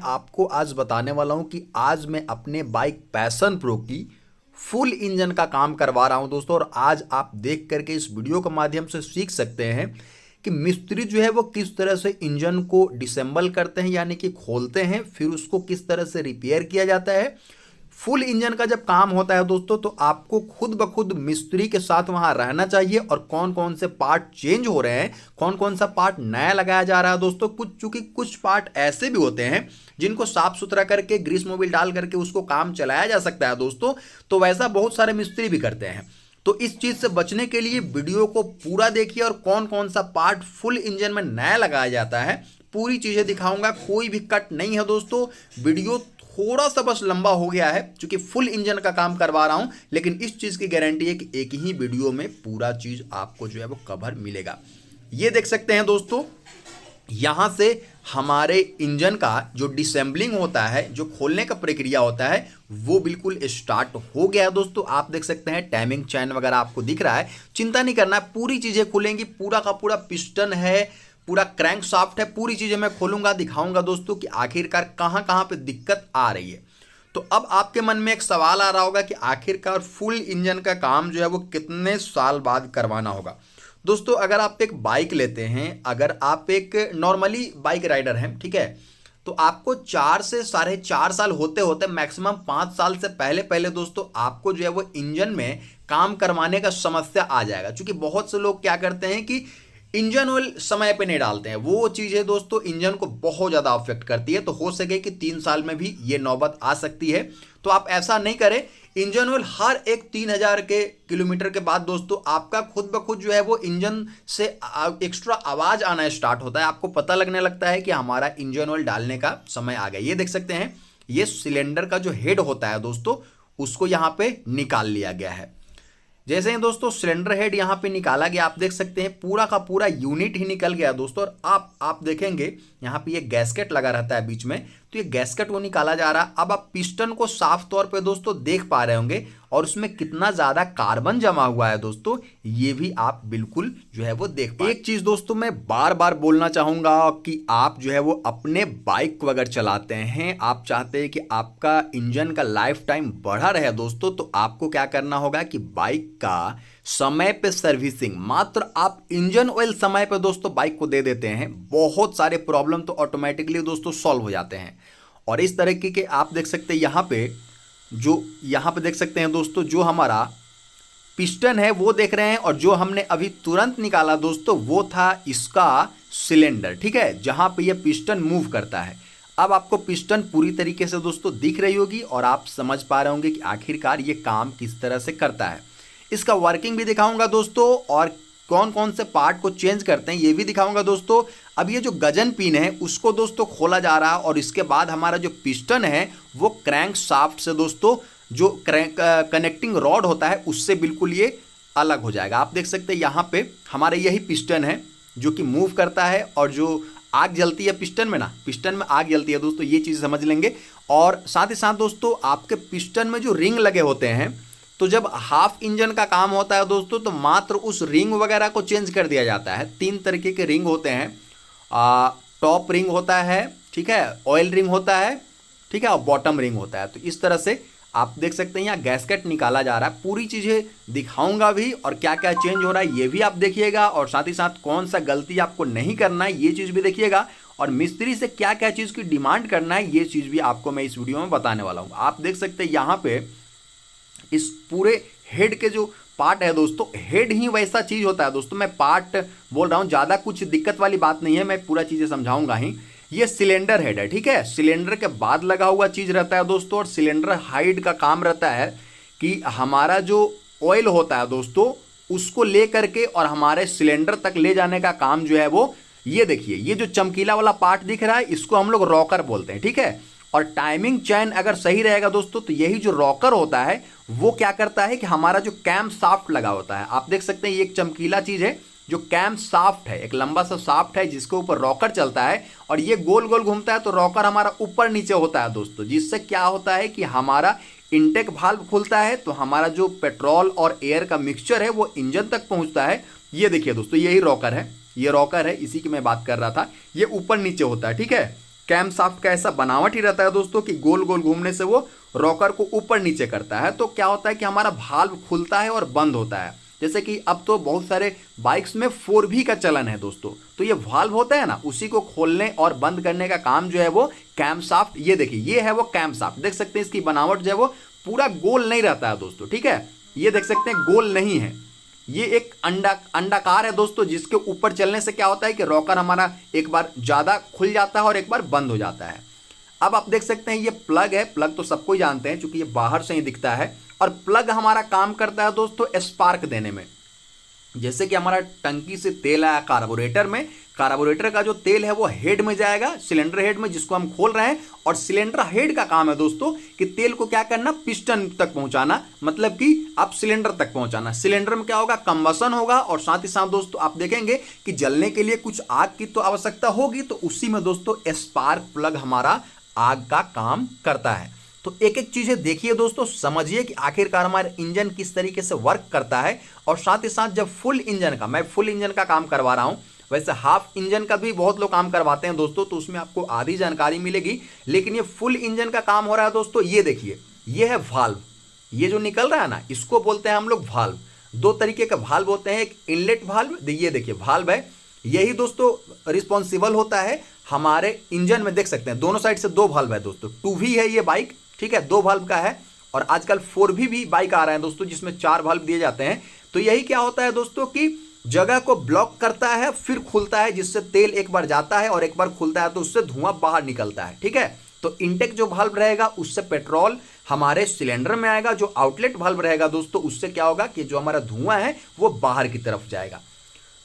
आपको आज बताने वाला हूं कि आज मैं अपने बाइक पैशन प्रो की फुल इंजन का काम करवा रहा हूं दोस्तों। और आज आप देख करके इस वीडियो के माध्यम से सीख सकते हैं कि मिस्त्री जो है वो किस तरह से इंजन को डिसेंबल करते हैं, यानी कि खोलते हैं, फिर उसको किस तरह से रिपेयर किया जाता है। फुल इंजन का जब काम होता है दोस्तों तो आपको खुद ब खुद मिस्त्री के साथ वहां रहना चाहिए और कौन कौन से पार्ट चेंज हो रहे हैं, कौन कौन सा पार्ट नया लगाया जा रहा है दोस्तों। चूंकि कुछ पार्ट ऐसे भी होते हैं जिनको साफ सुथरा करके ग्रीस मोबिल डाल करके उसको काम चलाया जा सकता है दोस्तों, तो वैसा बहुत सारे मिस्त्री भी करते हैं। तो इस चीज से बचने के लिए वीडियो को पूरा देखिए और कौन कौन सा पार्ट फुल इंजन में नया लगाया जाता है पूरी चीजें दिखाऊंगा। कोई भी कट नहीं है दोस्तों। वीडियो थोड़ा सा बस लंबा हो गया है क्योंकि फुल इंजन का काम करवा रहा हूं, लेकिन इस चीज की गारंटी है कि एक ही वीडियो में पूरा चीज आपको जो है वो कवर मिलेगा। ये देख सकते हैं दोस्तों, यहां से हमारे इंजन का जो डिसेंबलिंग होता है, जो खोलने का प्रक्रिया होता है, वो बिल्कुल स्टार्ट हो गया है दोस्तों। आप देख सकते हैं टाइमिंग चैन वगैरह आपको दिख रहा है। चिंता नहीं करना है, पूरी चीजें खुलेंगी। पूरा का पूरा पिस्टन है, पूरा क्रैंक शाफ्ट है, पूरी चीजें मैं खोलूंगा, दिखाऊंगा दोस्तों कि आखिरकार कहां कहां पे दिक्कत आ रही है। तो अब आपके मन में एक सवाल आ रहा होगा कि आखिरकार फुल इंजन का काम जो है वो कितने साल बाद करवाना होगा। दोस्तों अगर आप एक बाइक लेते हैं, अगर आप एक नॉर्मली बाइक राइडर हैं, ठीक है, तो आपको 4 से 4.5 साल होते होते मैक्सिमम 5 साल से पहले पहले दोस्तों आपको जो है वो इंजन में काम करवाने का समस्या आ जाएगा। क्योंकि बहुत से लोग क्या करते हैं कि इंजन ऑयल समय पे नहीं डालते हैं। वो चीज़ें दोस्तों इंजन को बहुत ज़्यादा अफेक्ट करती है। तो हो सके कि 3 साल में भी ये नौबत आ सकती है। तो आप ऐसा नहीं करें। इंजन ऑयल हर एक 3000 के किलोमीटर के बाद दोस्तों आपका खुद ब खुद जो है वो इंजन से एक्स्ट्रा आवाज़ आना स्टार्ट होता है। आपको पता लगने लगता है कि हमारा इंजन ऑयल डालने का समय आ गया। ये देख सकते हैं, ये सिलेंडर का जो हेड होता है दोस्तों उसको यहाँ पे निकाल लिया गया है। जैसे ही दोस्तों सिलेंडर हेड यहाँ पे निकाला गया, आप देख सकते हैं पूरा का पूरा यूनिट ही निकल गया दोस्तों। और आप देखेंगे यहाँ पे ये गैस्केट लगा रहता है बीच में, तो ये गैस्केट वो निकाला जा रहा है। अब आप पिस्टन को साफ तौर पे दोस्तों देख पा रहे होंगे और उसमें कितना ज्यादा कार्बन जमा हुआ है दोस्तों, ये भी आप बिल्कुल जो है वो देख पा। एक चीज दोस्तों मैं बार बार बोलना चाहूंगा कि आप जो है वो अपने बाइक को अगर चलाते हैं, आप चाहते हैं कि आपका इंजन का लाइफ टाइम बढ़ा रहे दोस्तों, तो आपको क्या करना होगा कि बाइक का समय पे सर्विसिंग, मात्र आप इंजन ऑयल समय पे दोस्तों बाइक को दे देते हैं, बहुत सारे प्रॉब्लम तो ऑटोमेटिकली दोस्तों सॉल्व हो जाते हैं। और इस तरीके के आप देख सकते हैं यहाँ पे देख सकते हैं दोस्तों, जो हमारा पिस्टन है वो देख रहे हैं, और जो हमने अभी तुरंत निकाला दोस्तों वो था इसका सिलेंडर, ठीक है, जहां पे ये पिस्टन मूव करता है। अब आपको पिस्टन पूरी तरीके से दोस्तों दिख रही होगी और आप समझ पा रहे होंगे कि आखिरकार ये काम किस तरह से करता है। इसका वर्किंग भी दिखाऊंगा दोस्तों और कौन कौन से पार्ट को चेंज करते हैं ये भी दिखाऊंगा दोस्तों। अब ये जो गजन पिन है उसको दोस्तों खोला जा रहा है और इसके बाद हमारा जो पिस्टन है वो क्रैंक शाफ्ट से दोस्तों जो कनेक्टिंग रॉड होता है उससे बिल्कुल ये अलग हो जाएगा। आप देख सकते हैं यहाँ पे हमारा यही पिस्टन है जो कि मूव करता है, और जो आग जलती है पिस्टन में ना, पिस्टन में आग जलती है दोस्तों, ये चीज़ समझ लेंगे। और साथ ही साथ दोस्तों आपके पिस्टन में जो रिंग लगे होते हैं, तो जब हाफ इंजन का काम होता है दोस्तों तो मात्र उस रिंग वगैरह को चेंज कर दिया जाता है। 3 तरीके के रिंग होते हैं, टॉप रिंग होता है, ठीक है, ऑयल रिंग होता है, ठीक है, और बॉटम रिंग होता है। तो इस तरह से आप देख सकते हैं यहाँ गैस्केट निकाला जा रहा है। पूरी चीज़ें दिखाऊंगा भी और क्या क्या चेंज हो रहा है ये भी आप देखिएगा, और साथ ही साथ कौन सा गलती आपको नहीं करना है ये चीज़ भी देखिएगा, और मिस्त्री से क्या क्या चीज़ की डिमांड करना है ये चीज़ भी आपको मैं इस वीडियो में बताने वाला हूँ। आप देख सकते हैं यहाँ पे इस पूरे हेड के जो पार्ट है दोस्तों, हेड ही वैसा चीज होता है दोस्तों। मैं पार्ट बोल रहा हूं, ज्यादा कुछ दिक्कत वाली बात नहीं है, मैं पूरा चीजें समझाऊंगा ही। ये सिलेंडर हेड है, ठीक है, सिलेंडर के बाद लगा हुआ चीज रहता है दोस्तों। और सिलेंडर हाइड का काम रहता है कि हमारा जो ऑयल होता है दोस्तों उसको ले करके और हमारे सिलेंडर तक ले जाने का काम जो है वो, ये देखिए, ये जो चमकीला वाला पार्ट दिख रहा है इसको हम लोग रॉकर बोलते हैं, ठीक है। और टाइमिंग चैन अगर सही रहेगा दोस्तों तो यही जो रॉकर होता है वो क्या करता है कि हमारा जो कैम शाफ्ट लगा होता है, आप देख सकते हैं ये एक चमकीला चीज है जो कैम शाफ्ट है, एक लंबा सा शाफ्ट है जिसके ऊपर रॉकर चलता है और ये गोल गोल घूमता है। तो रॉकर हमारा ऊपर नीचे होता है दोस्तों, जिससे क्या होता है कि हमारा इनटेक वाल्व खुलता है, तो हमारा जो पेट्रोल और एयर का मिक्सचर है वो इंजन तक पहुंचता है। ये देखिए दोस्तों, यही रॉकर है, ये रॉकर है, इसी की मैं बात कर रहा था। ये ऊपर नीचे होता है, ठीक है। कैम शाफ्ट का ऐसा बनावट ही रहता है दोस्तों कि गोल गोल घूमने से वो रॉकर को ऊपर नीचे करता है। तो क्या होता है कि हमारा वाल्व खुलता है और बंद होता है। जैसे कि अब तो बहुत सारे बाइक्स में 4V का चलन है दोस्तों, तो ये वाल्व होता है ना, उसी को खोलने और बंद करने का काम जो है वो कैम शाफ्ट, ये देखिए ये है वो कैम शाफ्ट। देख सकते हैं इसकी बनावट जो है वो पूरा गोल नहीं रहता है दोस्तों, ठीक है, ये देख सकते हैं गोल नहीं है, ये एक अंडाकार है दोस्तों, जिसके ऊपर चलने से क्या होता है कि रॉकर हमारा एक बार ज़्यादा खुल जाता है और एक बार बंद हो जाता है। अब आप देख सकते हैं ये प्लग है, प्लग तो सबको ही जानते हैं क्योंकि ये बाहर से ही दिखता है, और प्लग हमारा काम करता है दोस्तों स्पार्क देने में। जैसे कि हमारा टंकी से तेल आया कार्बोरेटर में, कार्बोरेटर का जो तेल है वो हेड में जाएगा, सिलेंडर हेड में, जिसको हम खोल रहे हैं, और सिलेंडर हेड का काम है दोस्तों कि तेल को क्या करना, पिस्टन तक पहुंचाना, मतलब कि आप सिलेंडर तक पहुंचाना। सिलेंडर में क्या होगा, कंबसन होगा, और साथ ही साथ दोस्तों आप देखेंगे कि जलने के लिए कुछ आग की तो आवश्यकता होगी, तो उसी में दोस्तों स्पार्क प्लग हमारा आग का काम करता है। तो एक एक चीजें देखिए दोस्तों, समझिए कि आखिरकार हमारा इंजन किस तरीके से वर्क करता है। और साथ ही साथ जब फुल इंजन का, मैं फुल इंजन का काम करवा रहा हूं, वैसे हाफ इंजन का भी बहुत लोग काम करवाते हैं दोस्तों, तो उसमें आपको आधी जानकारी मिलेगी, लेकिन ये फुल इंजन का काम हो रहा है दोस्तों। ये देखिए, ये है वाल्व, ये जो निकल रहा है ना, इसको बोलते हैं हम लोग वाल्व। दो तरीके का वाल्व होते हैं, एक इनलेट वाल्व, ये देखिए वाल्व है, यही दोस्तों रिस्पॉन्सिबल होता है हमारे इंजन में। देख सकते हैं दोनों साइड से दो वाल्व है दोस्तों, 2V है ये बाइक, ठीक है, 2 वाल्व का है, और आजकल 4V भी बाइक आ रहे हैं दोस्तों जिसमें 4 वाल्व दिए जाते हैं। तो यही क्या होता है दोस्तों कि जगह को ब्लॉक करता है, फिर खुलता है, जिससे तेल एक बार जाता है और एक बार खुलता है, तो उससे धुआं बाहर निकलता है, ठीक है। तो इनटेक जो वाल्व रहेगा उससे पेट्रोल हमारे सिलेंडर में आएगा, जो आउटलेट वाल्व रहेगा दोस्तों उससे क्या होगा कि जो हमारा धुआं है वो बाहर की तरफ जाएगा।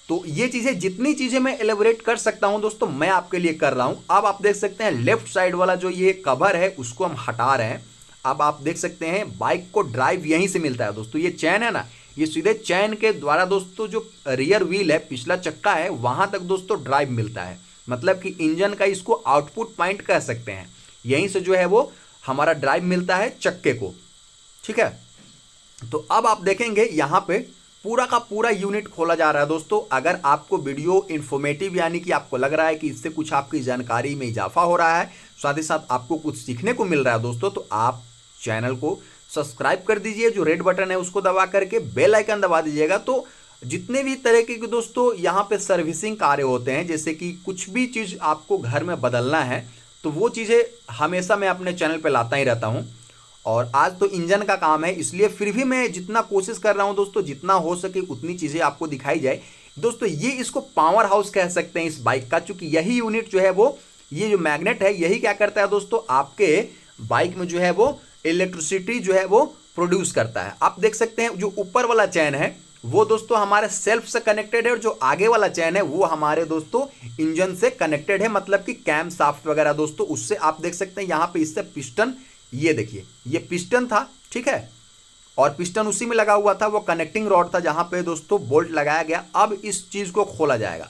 तो ये चीजें, जितनी चीजें मैं एलेबोरेट कर सकता हूं दोस्तों मैं आपके लिए कर रहा हूं। अब आप देख सकते हैं लेफ्ट साइड वाला जो ये कवर है उसको हम हटा रहे हैं। अब आप देख सकते हैं बाइक को ड्राइव यहीं से मिलता है दोस्तों, ये चैन है ना, ये सीधे चैन के द्वारा दोस्तों जो रियर व्हील है, पिछला चक्का है, वहां तक दोस्तों ड्राइव मिलता है। मतलब कि इंजन का इसको आउटपुट पॉइंट कह सकते हैं, यहीं से जो है वो हमारा ड्राइव मिलता है चक्के को, ठीक है। तो अब आप देखेंगे यहाँ पे पूरा का पूरा यूनिट खोला जा रहा है दोस्तों। अगर आपको वीडियो इन्फॉर्मेटिव, यानी कि आपको लग रहा है कि इससे कुछ आपकी जानकारी में इजाफा हो रहा है, साथ ही साथ आपको कुछ सीखने को मिल रहा है दोस्तों, तो आप चैनल को सब्सक्राइब कर दीजिए, जो रेड बटन है उसको दबा करके बेल आइकन दबा दीजिएगा। तो जितने भी तरह के दोस्तों यहाँ पे सर्विसिंग कार्य होते हैं, जैसे कि कुछ भी चीज़ आपको घर में बदलना है, तो वो चीज़ें हमेशा मैं अपने चैनल पे लाता ही रहता हूँ। और आज तो इंजन का काम है, इसलिए फिर भी मैं जितना कोशिश कर रहा हूं दोस्तों, जितना हो सके उतनी चीज़ें आपको दिखाई जाए दोस्तों। ये इसको पावर हाउस कह सकते हैं इस बाइक का, चूंकि यही यूनिट जो है वो, ये जो मैग्नेट है, यही क्या करता है दोस्तों, आपके बाइक में जो है वो इलेक्ट्रिसिटी जो है वो प्रोड्यूस करता है। आप देख सकते हैं जो ऊपर वाला चैन है वो दोस्तों हमारे सेल्फ से कनेक्टेड है, और जो आगे वाला चैन है वो हमारे दोस्तों इंजन से कनेक्टेड है, मतलब कि कैम शाफ्ट वगैरह दोस्तों। उससे आप देख सकते हैं यहाँ पे इससे पिस्टन, ये देखिए ये पिस्टन था, ठीक है, और पिस्टन उसी में लगा हुआ था, वो कनेक्टिंग रॉड था जहां पे दोस्तों बोल्ट लगाया गया। अब इस चीज को खोला जाएगा,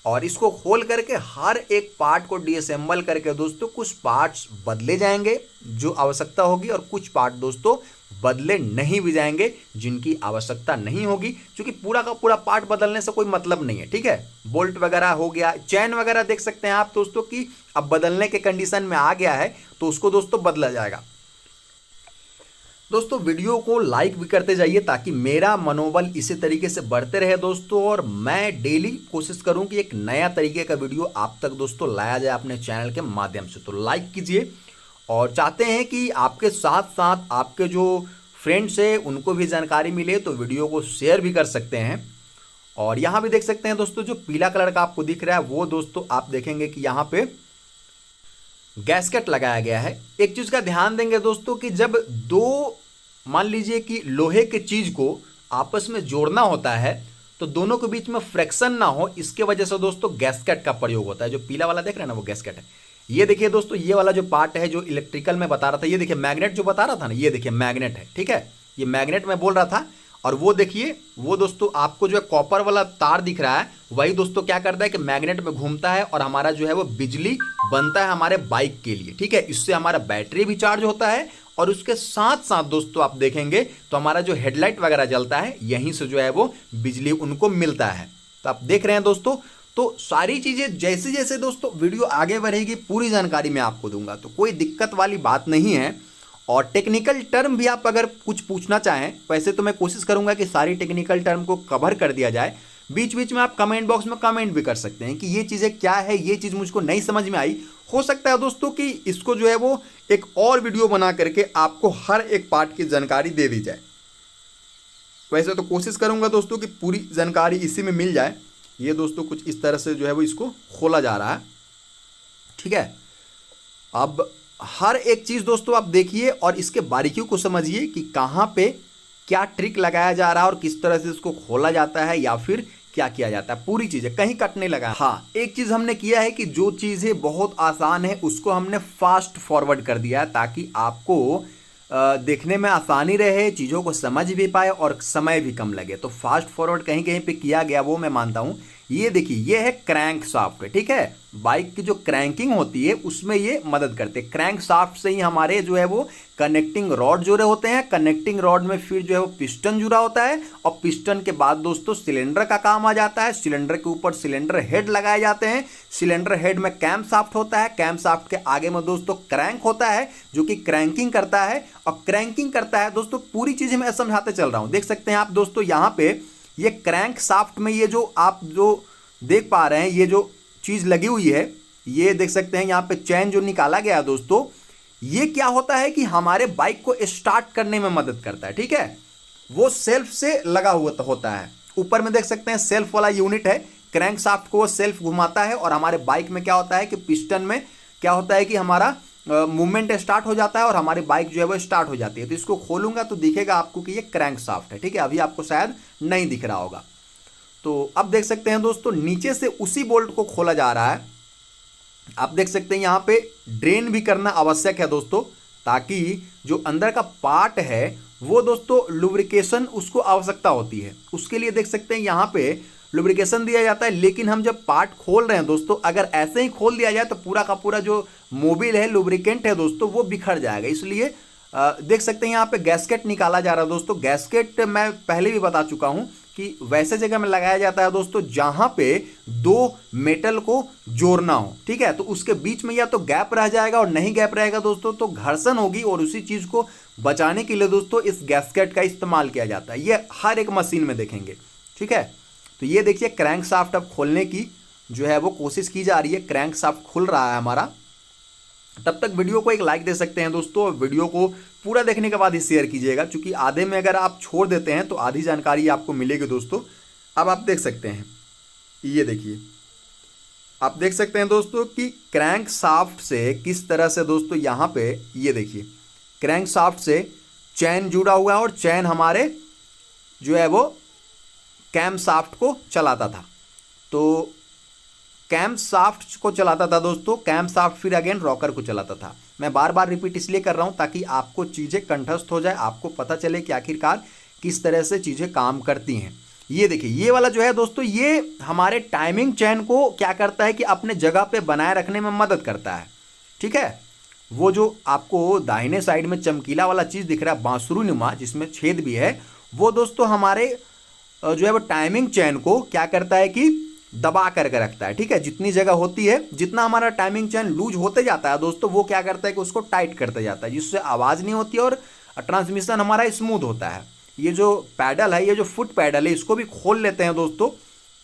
और इसको खोल करके हर एक पार्ट को डिअसेंबल करके दोस्तों कुछ पार्ट्स बदले जाएंगे जो आवश्यकता होगी, और कुछ पार्ट दोस्तों बदले नहीं भी जाएंगे जिनकी आवश्यकता नहीं होगी, क्योंकि पूरा का पूरा पार्ट बदलने से कोई मतलब नहीं है, ठीक है। बोल्ट वगैरह हो गया, चैन वगैरह देख सकते हैं आप दोस्तों कि अब बदलने के कंडीशन में आ गया है, तो उसको दोस्तों बदला जाएगा। दोस्तों वीडियो को लाइक भी करते जाइए ताकि मेरा मनोबल इसी तरीके से बढ़ते रहे दोस्तों, और मैं डेली कोशिश करूं कि एक नया तरीके का वीडियो आप तक दोस्तों लाया जाए अपने चैनल के माध्यम से। तो लाइक कीजिए, और चाहते हैं कि आपके साथ साथ आपके जो फ्रेंड्स हैं उनको भी जानकारी मिले, तो वीडियो को शेयर भी कर सकते हैं। और यहाँ भी देख सकते हैं दोस्तों जो पीला कलर का आपको दिख रहा है वो दोस्तों आप देखेंगे कि यहाँ पे गैस्केट लगाया गया है। एक चीज का ध्यान देंगे दोस्तों कि जब दो, मान लीजिए कि लोहे के चीज को आपस में जोड़ना होता है, तो दोनों के बीच में फ्रिक्शन ना हो, इसके वजह से दोस्तों गैस्केट का प्रयोग होता है। जो पीला वाला देख रहे हैं ना वो गैस्केट है। ये देखिए दोस्तों, ये वाला जो पार्ट है जो इलेक्ट्रिकल में बता रहा था, ये देखिए मैग्नेट जो बता रहा था ना, ये देखिए मैग्नेट है, ठीक है, ये मैग्नेट में बोल रहा था। और वो देखिए वो दोस्तों आपको जो है कॉपर वाला तार दिख रहा है, वही दोस्तों क्या करता है कि मैग्नेट में घूमता है और हमारा जो है वो बिजली बनता है हमारे बाइक के लिए, ठीक है। इससे हमारा बैटरी भी चार्ज होता है, और उसके साथ साथ दोस्तों आप देखेंगे तो हमारा जो हेडलाइट वगैरह जलता है, यहीं से जो है वो बिजली उनको मिलता है। तो आप देख रहे हैं दोस्तों, तो सारी चीज़ें जैसे जैसे दोस्तों वीडियो आगे बढ़ेगी पूरी जानकारी मैं आपको दूंगा, तो कोई दिक्कत वाली बात नहीं है। और टेक्निकल टर्म भी आप अगर कुछ पूछना चाहें, वैसे तो मैं कोशिश करूंगा कि सारी टेक्निकल टर्म को कवर कर दिया जाए। बीच बीच में आप कमेंट बॉक्स में कमेंट भी कर सकते हैं कि ये चीज़ें क्या है, ये चीज़ मुझको नहीं समझ में आई। हो सकता है दोस्तों कि इसको जो है वो एक और वीडियो बना करके आपको हर एक पार्ट की जानकारी दे दी जाए। वैसे तो कोशिश करूंगा दोस्तों कि पूरी जानकारी इसी में मिल जाए। ये दोस्तों कुछ इस तरह से जो है वो इसको खोला जा रहा है, ठीक है। अब हर एक चीज़ दोस्तों आप देखिए और इसके बारीकियों को समझिए कि कहाँ पे क्या ट्रिक लगाया जा रहा है और किस तरह से इसको खोला जाता है या फिर क्या किया जाता है, पूरी चीज़ें कहीं कट नहीं लगा। हाँ, एक चीज़ हमने किया है कि जो चीज़ें बहुत आसान है उसको हमने फास्ट फॉरवर्ड कर दिया है, ताकि आपको देखने में आसानी रहे, चीज़ों को समझ भी पाए और समय भी कम लगे। तो फास्ट फॉरवर्ड कहीं कहीं पे किया गया, वो मैं मानता हूँ। ये देखिए, ये है क्रैंक शाफ्ट, ठीक है। बाइक की जो क्रैंकिंग होती है उसमें ये मदद करते हैं। क्रैंक शाफ्ट से ही हमारे जो है वो कनेक्टिंग रॉड जुड़े होते हैं। कनेक्टिंग रॉड में फिर जो है वो पिस्टन जुड़ा होता है और पिस्टन के बाद दोस्तों सिलेंडर का काम आ जाता है। सिलेंडर के ऊपर सिलेंडर हेड लगाए जाते हैं। सिलेंडर हेड में कैम शाफ्ट होता है। कैम शाफ्ट के आगे में दोस्तों क्रैंक होता है जो कि क्रैंकिंग करता है। और क्रैंकिंग करता है दोस्तों, पूरी चीज़ें मैं समझाते चल रहा हूँ। देख सकते हैं आप दोस्तों यहाँ पे ये क्रैंक शाफ्ट में ये जो आप जो देख पा रहे हैं, ये जो चीज़ लगी हुई है, ये देख सकते हैं यहाँ पे चैन जो निकाला गया है दोस्तों, ये क्या होता है कि हमारे बाइक को स्टार्ट करने में मदद करता है, ठीक है। वो सेल्फ से लगा हुआ होता है। ऊपर में देख सकते हैं सेल्फ वाला यूनिट है। क्रैंक शाफ्ट को वो सेल्फ घुमाता है और हमारे बाइक में क्या होता है कि पिस्टन में क्या होता है कि हमारा मूवमेंट स्टार्ट हो जाता है और हमारी बाइक जो है वो स्टार्ट हो जाती है। तो इसको खोलूंगा तो दिखेगा आपको कि ये क्रैंक शाफ्ट है, ठीक है। अभी आपको शायद नहीं दिख रहा होगा। तो अब देख सकते हैं दोस्तों नीचे से उसी बोल्ट को खोला जा रहा है। आप देख सकते हैं यहाँ पे ड्रेन भी करना आवश्यक है दोस्तों, ताकि जो अंदर का पार्ट है वो दोस्तों लुब्रिकेशन उसको आवश्यकता होती है। उसके लिए देख सकते हैं यहाँ पे लुब्रिकेशन दिया जाता है। लेकिन हम जब पार्ट खोल रहे हैं दोस्तों, अगर ऐसे ही खोल दिया जाए तो पूरा का पूरा जो मोबिल है, लुब्रिकेंट है दोस्तों, वो बिखर जाएगा। इसलिए देख सकते हैं यहाँ पे गैस्केट निकाला जा रहा है दोस्तों। गैस्केट मैं पहले भी बता चुका हूँ कि वैसे जगह में लगाया जाता है दोस्तों जहां पे दो मेटल को जोड़ना हो, ठीक है। तो उसके बीच में या तो गैप रह जाएगा और नहीं गैप रहेगा दोस्तों तो घर्षण होगी, और उसी चीज को बचाने के लिए दोस्तों इस गैस्केट का इस्तेमाल किया जाता है। ये हर एक मशीन में देखेंगे, ठीक है। तो ये देखिए क्रैंक शाफ्ट अब खोलने की जो है वो कोशिश की जा रही है। क्रैंक शाफ्ट खुल रहा है हमारा। तब तक वीडियो को एक लाइक दे सकते हैं दोस्तों। वीडियो को पूरा देखने के बाद ही शेयर कीजिएगा, क्योंकि आधे में अगर आप छोड़ देते हैं तो आधी जानकारी आपको मिलेगी दोस्तों। अब आप देख सकते हैं, ये देखिए, आप देख सकते हैं दोस्तों कि क्रैंक शाफ्ट से किस तरह से दोस्तों यहाँ पे ये देखिए क्रैंक शाफ्ट से चैन जुड़ा हुआ है और चैन हमारे जो है वो कैम शाफ्ट को चलाता था। तो कैम शाफ्ट को चलाता था दोस्तों, कैम शाफ्ट फिर अगेन रॉकर को चलाता था। मैं बार बार रिपीट इसलिए कर रहा हूं ताकि आपको चीज़ें कंठस्थ हो जाए, आपको पता चले कि आखिरकार किस तरह से चीज़ें काम करती हैं। ये देखिए ये वाला जो है दोस्तों, ये हमारे टाइमिंग चैन को क्या करता है कि अपने जगह पे बनाए रखने में मदद करता है, ठीक है। वो जो आपको दाहिने साइड में चमकीला वाला चीज़ दिख रहा है बांसुरी नुमा जिसमें छेद भी है, वो दोस्तों हमारे जो है वो टाइमिंग चैन को क्या करता है कि दबा करके रखता है, ठीक है। जितनी जगह होती है, जितना हमारा टाइमिंग चैन लूज होते जाता है दोस्तों, वो क्या करता है कि उसको टाइट करते जाता है, जिससे आवाज़ नहीं होती और ट्रांसमिशन हमारा स्मूथ होता है। ये जो पैडल है, ये जो फुट पैडल है, इसको भी खोल लेते हैं दोस्तों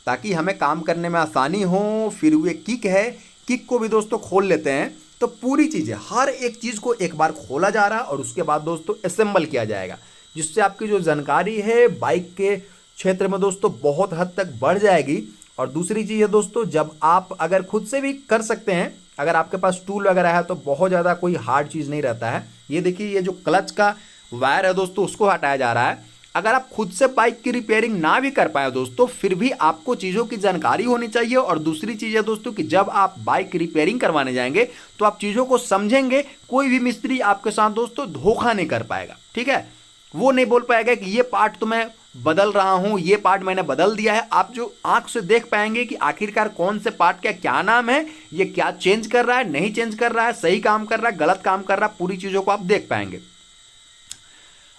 ताकि हमें काम करने में आसानी हो। फिर ये किक है, किक को भी दोस्तों खोल लेते हैं। तो पूरी चीज़ें, हर एक चीज़ को एक बार खोला जा रहा है और उसके बाद दोस्तों असेंबल किया जाएगा, जिससे आपकी जो जानकारी है बाइक के क्षेत्र में दोस्तों बहुत हद तक बढ़ जाएगी। और दूसरी चीज़ है दोस्तों, जब आप अगर खुद से भी कर सकते हैं, अगर आपके पास टूल वगैरह है तो बहुत ज़्यादा कोई हार्ड चीज़ नहीं रहता है। ये देखिए ये जो क्लच का वायर है दोस्तों उसको हटाया जा रहा है। अगर आप खुद से बाइक की रिपेयरिंग ना भी कर पाए दोस्तों, फिर भी आपको चीज़ों की जानकारी होनी चाहिए। और दूसरी चीज़ है दोस्तों कि जब आप बाइक रिपेयरिंग करवाने जाएंगे तो आप चीज़ों को समझेंगे। कोई भी मिस्त्री आपके साथ दोस्तों धोखा नहीं कर पाएगा, ठीक है। वो नहीं बोल पाएगा कि ये पार्ट तो मैं बदल रहा हूं, ये पार्ट मैंने बदल दिया है। आप जो आंख से देख पाएंगे कि आखिरकार कौन से पार्ट का क्या नाम है, ये क्या चेंज कर रहा है, नहीं चेंज कर रहा है, सही काम कर रहा है, गलत काम कर रहा है, पूरी चीज़ों को आप देख पाएंगे।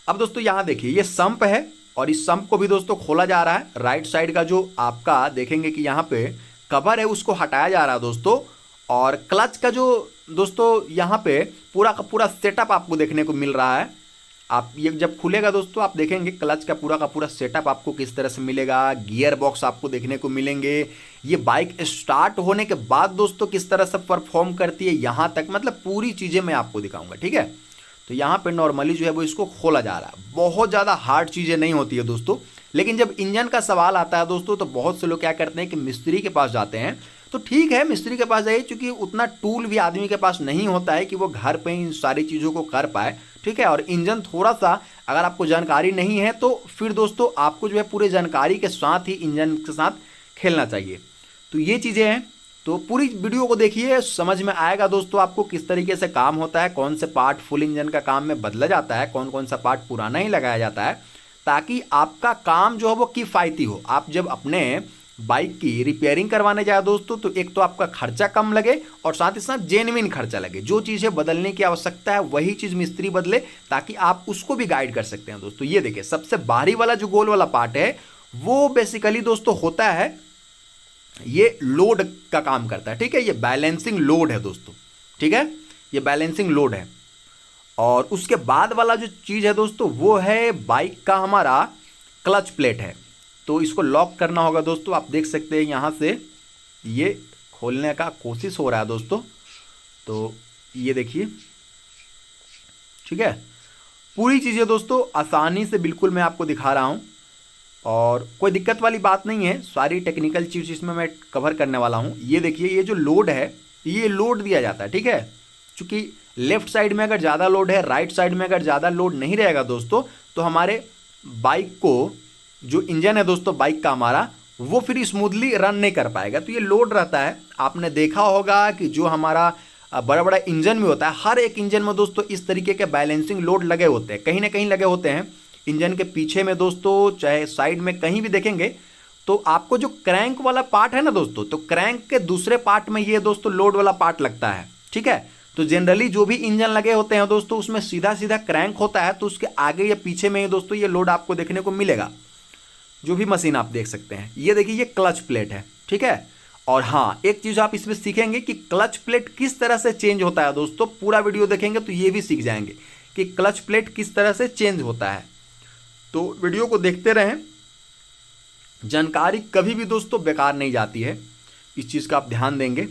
अब दोस्तों यहाँ देखिए ये संप है और इस संप को भी दोस्तों खोला जा रहा है। राइट साइड का जो आपका देखेंगे कि यहाँ पे कवर है उसको हटाया जा रहा है दोस्तों। और क्लच का जो दोस्तों यहाँ पे पूरा का पूरा सेटअप आपको देखने को मिल रहा है। आप ये जब खुलेगा दोस्तों आप देखेंगे क्लच का पूरा सेटअप आपको किस तरह से मिलेगा, गियर बॉक्स आपको देखने को मिलेंगे। ये बाइक स्टार्ट होने के बाद दोस्तों किस तरह से परफॉर्म करती है यहाँ तक, मतलब पूरी चीज़ें मैं आपको दिखाऊंगा, ठीक है। तो यहाँ पे नॉर्मली जो है वो इसको खोला जा रहा है। बहुत ज़्यादा हार्ड चीज़ें नहीं होती है दोस्तों, लेकिन जब इंजन का सवाल आता है दोस्तों तो बहुत से लोग क्या करते हैं कि मिस्त्री के पास जाते हैं। तो ठीक है, मिस्त्री के पास जाइए, क्योंकि उतना टूल भी आदमी के पास नहीं होता है कि वो घर पे इन सारी चीज़ों को कर पाए, ठीक है। और इंजन थोड़ा सा अगर आपको जानकारी नहीं है तो फिर दोस्तों आपको जो है पूरे जानकारी के साथ ही इंजन के साथ खेलना चाहिए। तो ये चीज़ें हैं, तो पूरी वीडियो को देखिए, समझ में आएगा दोस्तों आपको किस तरीके से काम होता है, कौन से पार्ट फुल इंजन का काम में बदला जाता है, कौन कौन सा पार्ट पुराना ही लगाया जाता है, ताकि आपका काम जो है वो किफ़ायती हो। आप जब अपने बाइक की रिपेयरिंग करवाने जाए दोस्तों तो एक तो आपका खर्चा कम लगे और साथ ही साथ जेन्युइन खर्चा लगे। जो चीज़ें बदलने की आवश्यकता है वही चीज़ मिस्त्री बदले, ताकि आप उसको भी गाइड कर सकते हैं दोस्तों। ये देखिए सबसे बाहरी वाला जो गोल वाला पार्ट है वो बेसिकली दोस्तों होता है, ये लोड का काम करता है, ठीक है। ये बैलेंसिंग लोड है दोस्तों, ठीक है, ये बैलेंसिंग लोड है। और उसके बाद वाला जो चीज़ है दोस्तों वो है बाइक का हमारा क्लच प्लेट है। तो इसको लॉक करना होगा दोस्तों। आप देख सकते हैं यहाँ से ये खोलने का कोशिश हो रहा है दोस्तों। तो ये देखिए, ठीक है, पूरी चीज़ें दोस्तों आसानी से बिल्कुल मैं आपको दिखा रहा हूँ और कोई दिक्कत वाली बात नहीं है। सारी टेक्निकल चीज़ इसमें मैं कवर करने वाला हूँ। ये देखिए, ये जो लोड है ये लोड दिया जाता है, ठीक है। चूँकि लेफ्ट साइड में अगर ज़्यादा लोड है, राइट साइड में अगर ज़्यादा लोड नहीं रहेगा दोस्तों तो हमारे बाइक को जो इंजन है दोस्तों बाइक का हमारा वो फिर स्मूथली रन नहीं कर पाएगा। तो ये लोड रहता है। आपने देखा होगा कि जो हमारा बड़ा बड़ा इंजन में होता है, हर एक इंजन में दोस्तों इस तरीके के बैलेंसिंग लोड लगे होते हैं, कहीं ना कहीं लगे होते हैं। इंजन के पीछे में दोस्तों, चाहे साइड में कहीं भी देखेंगे तो आपको जो क्रैंक वाला पार्ट है ना दोस्तों, तो क्रैंक के दूसरे पार्ट में ये दोस्तों लोड वाला पार्ट लगता है, ठीक है। तो जनरली जो भी इंजन लगे होते हैं दोस्तों उसमें सीधा सीधा क्रैंक होता है, तो उसके आगे या पीछे में दोस्तों ये लोड आपको देखने को मिलेगा। जो भी मशीन आप देख सकते हैं, ये देखिए ये क्लच प्लेट है, ठीक है। और हाँ, एक चीज़ आप इसमें सीखेंगे कि क्लच प्लेट किस तरह से चेंज होता है दोस्तों। पूरा वीडियो देखेंगे तो ये भी सीख जाएंगे कि क्लच प्लेट किस तरह से चेंज होता है। तो वीडियो को देखते रहें, जानकारी कभी भी दोस्तों बेकार नहीं जाती है, इस चीज़ का आप ध्यान देंगे।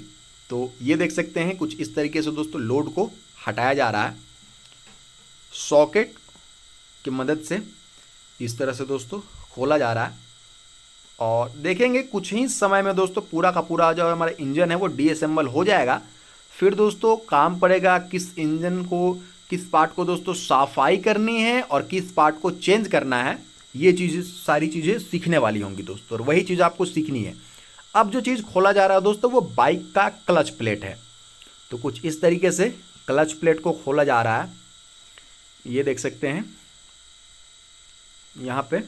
तो ये देख सकते हैं कुछ इस तरीके से दोस्तों लोड को हटाया जा रहा है सॉकेट की मदद से, इस तरह से दोस्तों खोला जा रहा है। और देखेंगे कुछ ही समय में दोस्तों पूरा का पूरा जो हमारा इंजन है वो डीअसेंबल हो जाएगा। फिर दोस्तों काम पड़ेगा किस इंजन को, किस पार्ट को दोस्तों सफाई करनी है और किस पार्ट को चेंज करना है। ये चीज़ें सारी चीज़ें सीखने वाली होंगी दोस्तों, और वही चीज़ आपको सीखनी है। अब जो चीज़ खोला जा रहा है दोस्तों वो बाइक का क्लच प्लेट है। तो कुछ इस तरीके से क्लच प्लेट को खोला जा रहा है, ये देख सकते हैं। यहाँ पे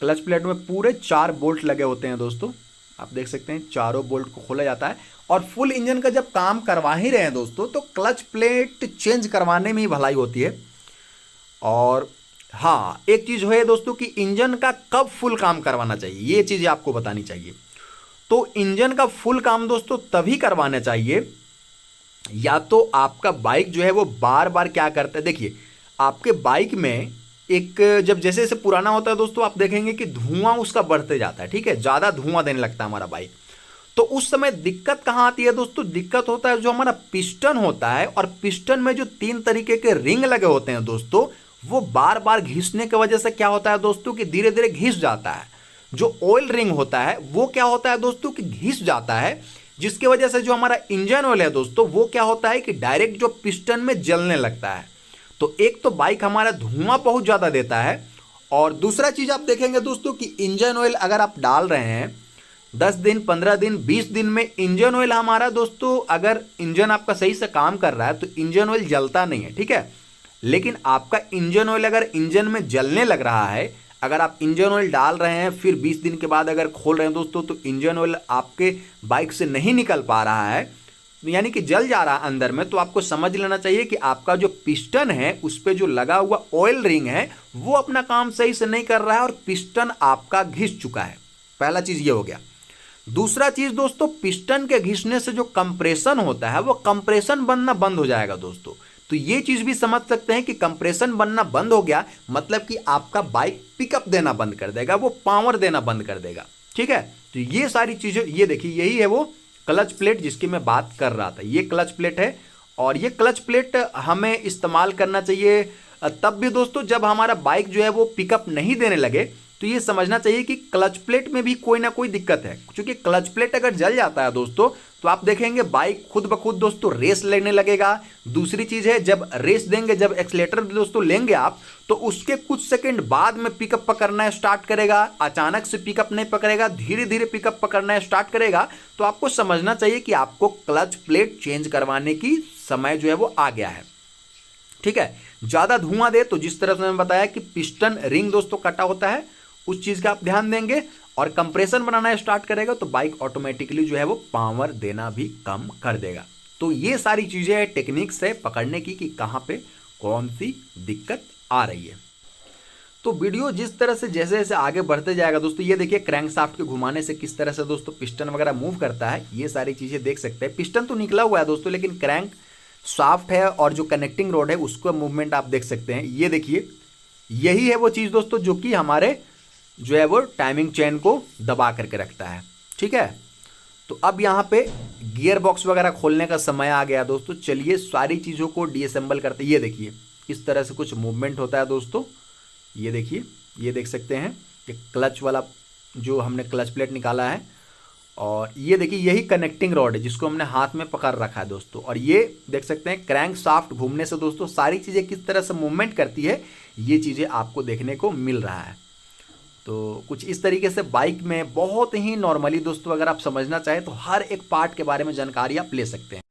क्लच प्लेट में पूरे 4 बोल्ट लगे होते हैं दोस्तों, आप देख सकते हैं। चारों बोल्ट को खोला जाता है और फुल इंजन का जब काम करवा ही रहे हैं दोस्तों तो क्लच प्लेट चेंज करवाने में ही भलाई होती है। और हाँ, एक चीज़ है दोस्तों कि इंजन का कब फुल काम करवाना चाहिए, ये चीज़ें आपको बतानी चाहिए। तो इंजन का फुल काम दोस्तों तभी करवाना चाहिए या तो आपका बाइक जो है वो बार बार क्या करता है। देखिए आपके बाइक में एक जब जैसे जैसे पुराना होता है दोस्तों आप देखेंगे कि धुआं उसका बढ़ते जाता है, ठीक है, ज़्यादा धुआं देने लगता है हमारा बाइक। तो उस समय दिक्कत कहाँ आती है दोस्तों, दिक्कत होता है जो हमारा पिस्टन होता है, और पिस्टन में जो 3 तरीके के रिंग लगे होते हैं दोस्तों वो बार बार घिसने की वजह से क्या होता है दोस्तों कि धीरे धीरे घिस जाता है। जो ऑयल रिंग होता है वो क्या होता है दोस्तों कि घिस जाता है, जिसकी वजह से जो हमारा इंजन ऑयल है दोस्तों वो क्या होता है कि डायरेक्ट जो पिस्टन में जलने लगता है। तो एक तो बाइक हमारा धुआं बहुत ज़्यादा देता है, और दूसरा चीज़ आप देखेंगे दोस्तों कि इंजन ऑयल अगर आप डाल रहे हैं 10 दिन 15 दिन 20 दिन में इंजन ऑयल हमारा दोस्तों, अगर इंजन आपका सही से काम कर रहा है तो इंजन ऑयल जलता नहीं है, ठीक है। लेकिन आपका इंजन ऑयल अगर इंजन में जलने लग रहा है, अगर आप इंजन ऑयल डाल रहे हैं फिर 20 दिन के बाद अगर खोल रहे हैं दोस्तों तो इंजन ऑयल आपके बाइक से नहीं निकल पा रहा है, यानी कि जल जा रहा है अंदर में, तो आपको समझ लेना चाहिए कि आपका जो पिस्टन है उस पर जो लगा हुआ ऑयल रिंग है वो अपना काम सही से नहीं कर रहा है और पिस्टन आपका घिस चुका है। पहला चीज़ ये हो गया। दूसरा चीज दोस्तों, पिस्टन के घिसने से जो कंप्रेशन होता है वो कंप्रेशन बनना बंद हो जाएगा दोस्तों। तो ये चीज भी समझ सकते हैं कि कंप्रेशन बनना बंद हो गया मतलब कि आपका बाइक पिकअप देना बंद कर देगा, वो पावर देना बंद कर देगा। ठीक है, तो ये सारी चीजें, ये देखिए यही है वो क्लच प्लेट जिसकी मैं बात कर रहा था। ये क्लच प्लेट है और ये क्लच प्लेट हमें इस्तेमाल करना चाहिए तब भी दोस्तों जब हमारा बाइक जो है वो पिकअप नहीं देने लगे। तो ये समझना चाहिए कि क्लच प्लेट में भी कोई ना कोई दिक्कत है, क्योंकि क्लच प्लेट अगर जल जाता है दोस्तों तो आप देखेंगे बाइक खुद ब खुद दोस्तों रेस लेने लगेगा। दूसरी चीज है, जब रेस देंगे, जब एक्सीलेटर दोस्तों लेंगे आप, तो उसके कुछ सेकंड बाद में पिकअप पकड़ना स्टार्ट करेगा। अचानक से पिकअप नहीं पकड़ेगा, धीरे धीरे पिकअप पकड़ना स्टार्ट करेगा। तो आपको समझना चाहिए कि आपको क्लच प्लेट चेंज करवाने की समय जो है वो आ गया है। ठीक है, ज्यादा धुआं दे तो जिस तरह से मैंने बताया कि पिस्टन रिंग दोस्तों कटा होता है, उस चीज का आप ध्यान देंगे और कंप्रेशन बनाना स्टार्ट करेगा तो बाइक ऑटोमेटिकली जो है वो पावर देना भी कम कर देगा। तो ये सारी चीजें टेक्निक्स है पकड़ने की कि कहां पे कौन सी दिक्कत आ रही है। तो वीडियो जिस तरह से जैसे जैसे आगे बढ़ते जाएगा दोस्तों, ये देखिए क्रैंकशाफ्ट के घुमाने से किस तरह से दोस्तों पिस्टन वगैरह मूव करता है, ये सारी चीजें देख सकते हैं। पिस्टन तो निकला हुआ है दोस्तों, लेकिन क्रैंक शाफ्ट है और जो कनेक्टिंग रोड है उसका मूवमेंट आप देख सकते हैं। ये देखिए यही है वो चीज दोस्तों जो कि हमारे जो है वो टाइमिंग चेन को दबा करके रखता है। ठीक है, तो अब यहाँ पे गियर बॉक्स वगैरह खोलने का समय आ गया दोस्तों। चलिए सारी चीज़ों को डीअसेंबल करते हैं। ये देखिए इस तरह से कुछ मूवमेंट होता है दोस्तों, ये देखिए, ये देख सकते हैं कि क्लच वाला जो हमने क्लच प्लेट निकाला है, और ये देखिए यही कनेक्टिंग रॉड है जिसको हमने हाथ में पकड़ रखा है दोस्तों। और ये देख सकते हैं क्रैंक शाफ्ट घूमने से दोस्तों सारी चीज़ें किस तरह से मूवमेंट करती है, ये चीज़ें आपको देखने को मिल रहा है। तो कुछ इस तरीके से बाइक में बहुत ही नॉर्मली दोस्तों अगर आप समझना चाहें तो हर एक पार्ट के बारे में जानकारी आप ले सकते हैं।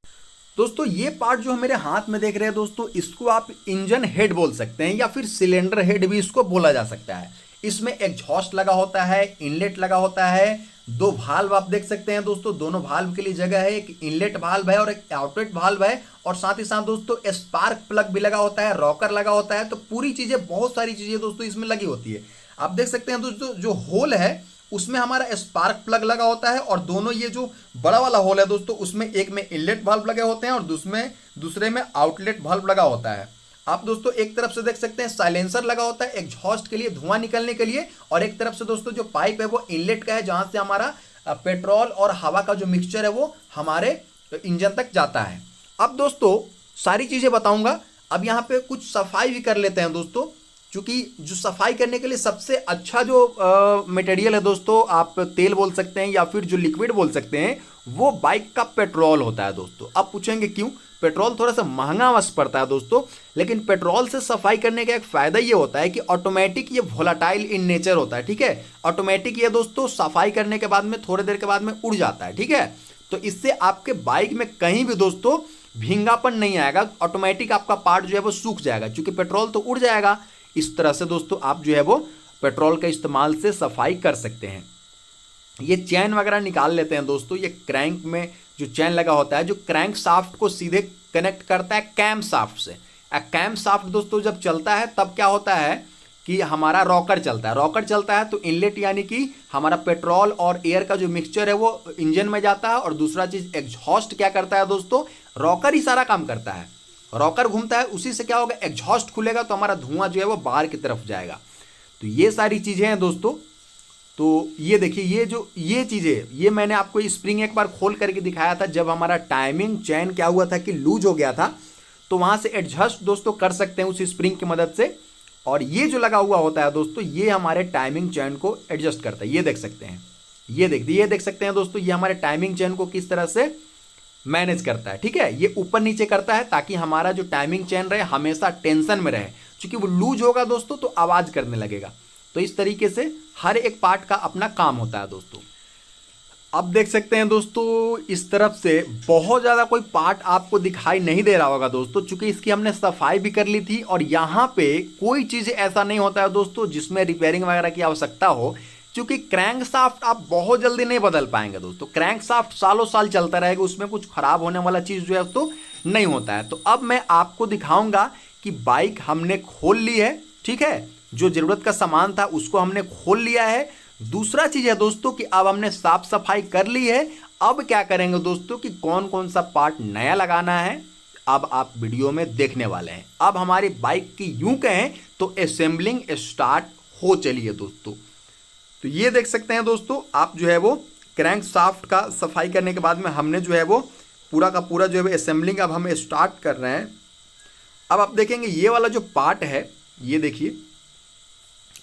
दोस्तों ये पार्ट जो मेरे हाथ में देख रहे हैं दोस्तों, इसको आप इंजन हेड बोल सकते हैं या फिर सिलेंडर हेड भी इसको बोला जा सकता है। इसमें एग्जॉस्ट लगा होता है, इनलेट लगा होता है, दो भाल्व आप देख सकते हैं दोस्तों, दोनों भाल्व के लिए जगह है, एक इनलेट भाल्व है और एक आउटलेट भाल्व है, और साथ ही साथ दोस्तों स्पार्क प्लग भी लगा होता है, रॉकर लगा होता है। तो पूरी चीजें, बहुत सारी चीजें दोस्तों इसमें लगी होती है। आप देख सकते हैं दोस्तों जो होल है उसमें हमारा स्पार्क प्लग लगा होता है, और दोनों ये जो बड़ा वाला होल है दोस्तों उसमें एक में इनलेट वाल्व लगे होते हैं और दूसरे में आउटलेट वाल्व लगा होता है। आप दोस्तों एक तरफ से देख सकते हैं साइलेंसर लगा होता है एग्जॉस्ट के लिए, धुआं निकलने के लिए, और एक तरफ से दोस्तों जो पाइप है वो इनलेट का है जहां से हमारा पेट्रोल और हवा का जो मिक्सचर है वो हमारे इंजन तक जाता है। अब दोस्तों सारी चीजें बताऊंगा, अब यहाँ पे कुछ सफाई भी कर लेते हैं दोस्तों, क्योंकि जो सफाई करने के लिए सबसे अच्छा जो मटेरियल है दोस्तों, आप तेल बोल सकते हैं या फिर जो लिक्विड बोल सकते हैं, वो बाइक का पेट्रोल होता है दोस्तों। अब पूछेंगे क्यों? पेट्रोल थोड़ा सा महंगा अवश्य पड़ता है दोस्तों, लेकिन पेट्रोल से सफाई करने का एक फायदा ये होता है कि ऑटोमेटिक ये वोलाटाइल इन नेचर होता है। ठीक है, ऑटोमेटिक ये दोस्तों सफाई करने के बाद में थोड़ी देर के बाद में उड़ जाता है। ठीक है, तो इससे आपके बाइक में कहीं भी दोस्तों भींगापन नहीं आएगा, ऑटोमेटिक आपका पार्ट जो है वो सूख जाएगा, क्योंकि पेट्रोल तो उड़ जाएगा। इस तरह से दोस्तों आप जो है वो पेट्रोल के इस्तेमाल से सफाई कर सकते हैं। ये चैन वगैरह निकाल लेते हैं दोस्तों। ये क्रैंक में जो चैन लगा होता है, जो क्रैंक शाफ्ट को सीधे कनेक्ट करता है कैम शाफ्ट से। कैम शाफ्ट दोस्तों जब चलता है तब क्या होता है कि हमारा रॉकर चलता है। रॉकर चलता है तो इनलेट यानी कि हमारा पेट्रोल और एयर का जो मिक्सचर है वो इंजन में जाता है, और दूसरा चीज एग्जॉस्ट क्या करता है दोस्तों, रॉकर ही सारा काम करता है। रॉकर घूमता है, उसी से क्या होगा, एग्जॉस्ट खुलेगा तो हमारा धुआं जो है वो बाहर की तरफ जाएगा। तो ये सारी चीजें हैं दोस्तों। तो ये देखिए ये चीजें, ये मैंने आपको स्प्रिंग एक बार खोल करके दिखाया था जब हमारा टाइमिंग चैन क्या हुआ था कि लूज हो गया था, तो वहां से एडजस्ट दोस्तों कर सकते हैं उस स्प्रिंग की मदद से। और ये जो लगा हुआ होता है दोस्तों, ये हमारे टाइमिंग चैन को एडजस्ट करता है। ये देख सकते हैं, ये देख सकते हैं दोस्तों, ये हमारे टाइमिंग चैन को किस तरह से मैनेज करता है। ठीक है, ये ऊपर नीचे करता है ताकि हमारा जो टाइमिंग चेन रहे हमेशा टेंशन में रहे, क्योंकि वो लूज होगा दोस्तों तो आवाज करने लगेगा। तो इस तरीके से हर एक पार्ट का अपना काम होता है दोस्तों। अब देख सकते हैं दोस्तों इस तरफ से बहुत ज्यादा कोई पार्ट आपको दिखाई नहीं दे रहा होगा दोस्तों, चूंकि इसकी हमने सफाई भी कर ली थी, और यहाँ पे कोई चीज ऐसा नहीं होता है दोस्तों जिसमें रिपेयरिंग वगैरह की आवश्यकता हो, क्योंकि क्रैंक शाफ्ट आप बहुत जल्दी नहीं बदल पाएंगे दोस्तों। क्रैंक शाफ्ट सालों साल चलता रहेगा, उसमें कुछ खराब होने वाला चीज जो है तो नहीं होता है। तो अब मैं आपको दिखाऊंगा कि बाइक हमने खोल ली है। ठीक है, जो जरूरत का सामान था उसको हमने खोल लिया है, दूसरा चीज है दोस्तों कि अब हमने साफ सफाई कर ली है। अब क्या करेंगे दोस्तों कि कौन कौन सा पार्ट नया लगाना है अब आप वीडियो में देखने वाले हैं। अब हमारी बाइक की यूं कहें तो असेंबलिंग स्टार्ट हो चली है दोस्तों। तो ये देख सकते हैं दोस्तों आप जो है वो क्रैंक शाफ्ट का सफाई करने के बाद में हमने जो है वो पूरा का पूरा जो है असेंबलिंग अब हम स्टार्ट कर रहे हैं। अब आप देखेंगे ये वाला जो पार्ट है, ये देखिए,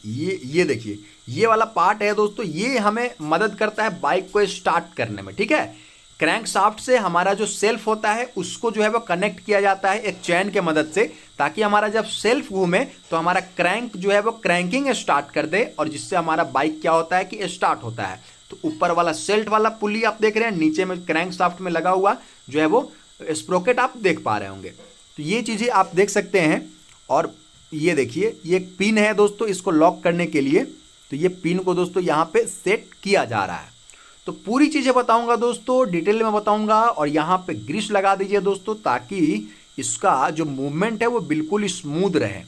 ये देखिए ये वाला पार्ट है दोस्तों, ये हमें मदद करता है बाइक को स्टार्ट करने में। ठीक है, क्रैंक शाफ्ट से हमारा जो सेल्फ होता है उसको जो है वो कनेक्ट किया जाता है एक चैन के मदद से, ताकि हमारा जब सेल्फ घूमे तो हमारा क्रैंक जो है वो क्रैंकिंग स्टार्ट कर दे, और जिससे हमारा बाइक क्या होता है कि स्टार्ट होता है। तो ऊपर वाला सेल्ट वाला पुली आप देख रहे हैं, नीचे में क्रैंक शाफ्ट में लगा हुआ जो है वो स्प्रोकेट आप देख पा रहे होंगे। तो ये चीज़ें आप देख सकते हैं। और ये देखिए ये एक पिन है दोस्तों, इसको लॉक करने के लिए, तो ये पिन को दोस्तों यहाँ पे सेट किया जा रहा है। तो पूरी चीज़ें बताऊंगा दोस्तों, डिटेल में बताऊंगा। और यहाँ पे ग्रीस लगा दीजिए दोस्तों, ताकि इसका जो मूवमेंट है वो बिल्कुल स्मूथ रहे।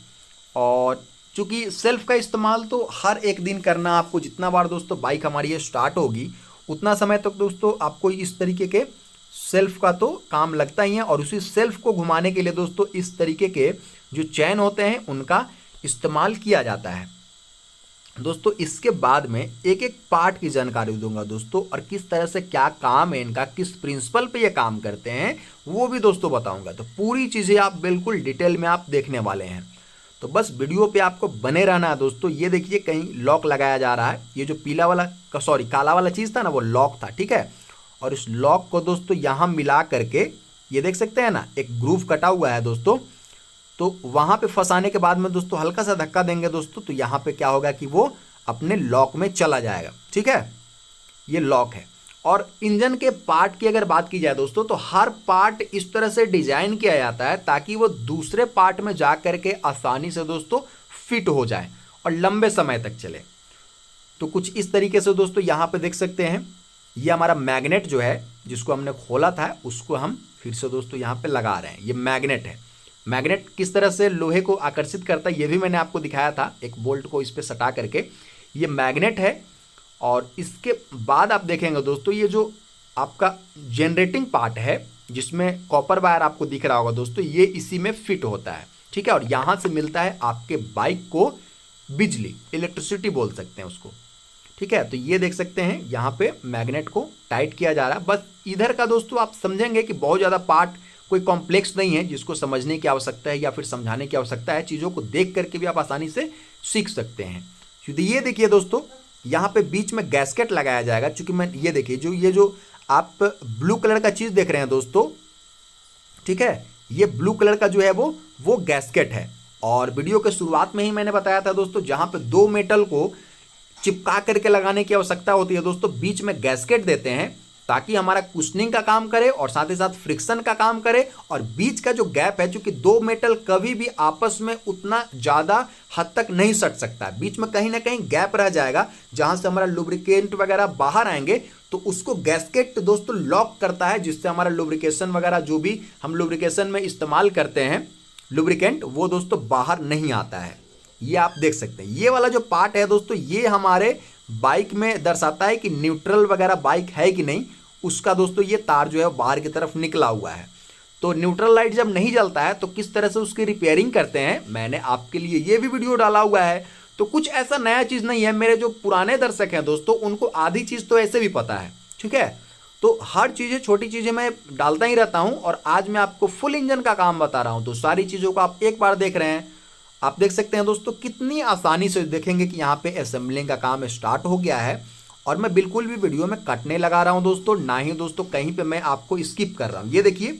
और चूंकि सेल्फ का इस्तेमाल तो हर एक दिन करना आपको, जितना बार दोस्तों बाइक हमारी ये स्टार्ट होगी उतना समय तक दोस्तों आपको इस तरीके के सेल्फ का तो काम लगता ही है। और उसी सेल्फ को घुमाने के लिए दोस्तों इस तरीके के जो चैन होते हैं उनका इस्तेमाल किया जाता है दोस्तों। इसके बाद में एक एक पार्ट की जानकारी दूंगा दोस्तों, और किस तरह से क्या काम है इनका, किस प्रिंसिपल पे ये काम करते हैं वो भी दोस्तों बताऊंगा। तो पूरी चीज़ें आप बिल्कुल डिटेल में आप देखने वाले हैं, तो बस वीडियो पे आपको बने रहना है दोस्तों। ये देखिए कहीं लॉक लगाया जा रहा है, ये जो पीला वाला सॉरी काला वाला चीज़ था ना वो लॉक था। ठीक है, और इस लॉक को दोस्तों यहाँ मिला करके ये देख सकते हैं ना एक ग्रूव कटा हुआ है दोस्तों, तो वहाँ पे फंसाने के बाद में दोस्तों हल्का सा धक्का देंगे दोस्तों, तो यहाँ पे क्या होगा कि वो अपने लॉक में चला जाएगा। ठीक है, ये लॉक है। और इंजन के पार्ट की अगर बात की जाए दोस्तों, तो हर पार्ट इस तरह से डिजाइन किया जाता है ताकि वो दूसरे पार्ट में जा करके आसानी से दोस्तों फिट हो जाए और लंबे समय तक चले। तो कुछ इस तरीके से दोस्तों यहाँ पे देख सकते हैं, ये हमारा मैग्नेट जो है जिसको हमने खोला था उसको हम फिर से दोस्तों यहाँ पे लगा रहे हैं। ये मैग्नेट है। मैग्नेट किस तरह से लोहे को आकर्षित करता है ये भी मैंने आपको दिखाया था, एक बोल्ट को इस पे सटा करके। ये मैग्नेट है। और इसके बाद आप देखेंगे दोस्तों ये जो आपका जनरेटिंग पार्ट है जिसमें कॉपर वायर आपको दिख रहा होगा दोस्तों, ये इसी में फिट होता है। ठीक है, और यहाँ से मिलता है आपके बाइक को बिजली, इलेक्ट्रिसिटी बोल सकते हैं उसको। ठीक है, तो ये देख सकते हैं यहाँ पे मैग्नेट को टाइट किया जा रहा है। बस इधर का दोस्तों आप समझेंगे कि बहुत ज़्यादा पार्ट कोई कॉम्प्लेक्स नहीं है जिसको समझने की आवश्यकता है या फिर समझाने की आवश्यकता है। चीज़ों को देख करके भी आप आसानी से सीख सकते हैं। ये देखिए दोस्तों यहाँ पे बीच में गैस्केट लगाया जाएगा, चूंकि मैं ये देखिए ये जो आप ब्लू कलर का चीज़ देख रहे हैं दोस्तों, ठीक है, ये ब्लू कलर का जो है वो गैस्केट है। और वीडियो के शुरुआत में ही मैंने बताया था दोस्तों, जहाँ पे दो मेटल को चिपका करके लगाने की आवश्यकता होती है दोस्तों, बीच में गैस्केट देते हैं ताकि हमारा कुशनिंग का काम करे और साथ ही साथ फ्रिक्शन का काम करे। और बीच का जो गैप है, चूंकि दो मेटल कभी भी आपस में उतना ज़्यादा हद तक नहीं सट सकता, बीच में कहीं ना कहीं गैप रह जाएगा जहां से हमारा लुब्रिकेंट वगैरह बाहर आएंगे, तो उसको गैस्केट दोस्तों लॉक करता है, जिससे हमारा लुब्रिकेशन वगैरह जो भी हम लुब्रिकेशन में इस्तेमाल करते हैं लुब्रिकेंट, वो दोस्तों बाहर नहीं आता है। ये आप देख सकते हैं। ये वाला जो पार्ट है दोस्तों, ये हमारे बाइक में दर्शाता है कि न्यूट्रल वगैरह बाइक है कि नहीं, उसका दोस्तों ये तार जो है बाहर की तरफ निकला हुआ है। तो न्यूट्रल लाइट जब नहीं जलता है तो किस तरह से उसकी रिपेयरिंग करते हैं, मैंने आपके लिए ये भी वीडियो डाला हुआ है। तो कुछ ऐसा नया चीज़ नहीं है, मेरे जो पुराने दर्शक हैं दोस्तों उनको आधी चीज़ तो ऐसे भी पता है। ठीक है, तो हर चीज़ें छोटी चीज़ें मैं डालता ही रहता हूँ, और आज मैं आपको फुल इंजन का काम बता रहा हूँ, तो सारी चीज़ों को आप एक बार देख रहे हैं। आप देख सकते हैं दोस्तों कितनी आसानी से देखेंगे कि यहाँ पे असेंबलिंग का काम स्टार्ट हो गया है। और मैं बिल्कुल भी वीडियो में कटने लगा रहा हूँ दोस्तों, ना ही दोस्तों कहीं पे मैं आपको स्किप कर रहा हूँ। ये देखिए,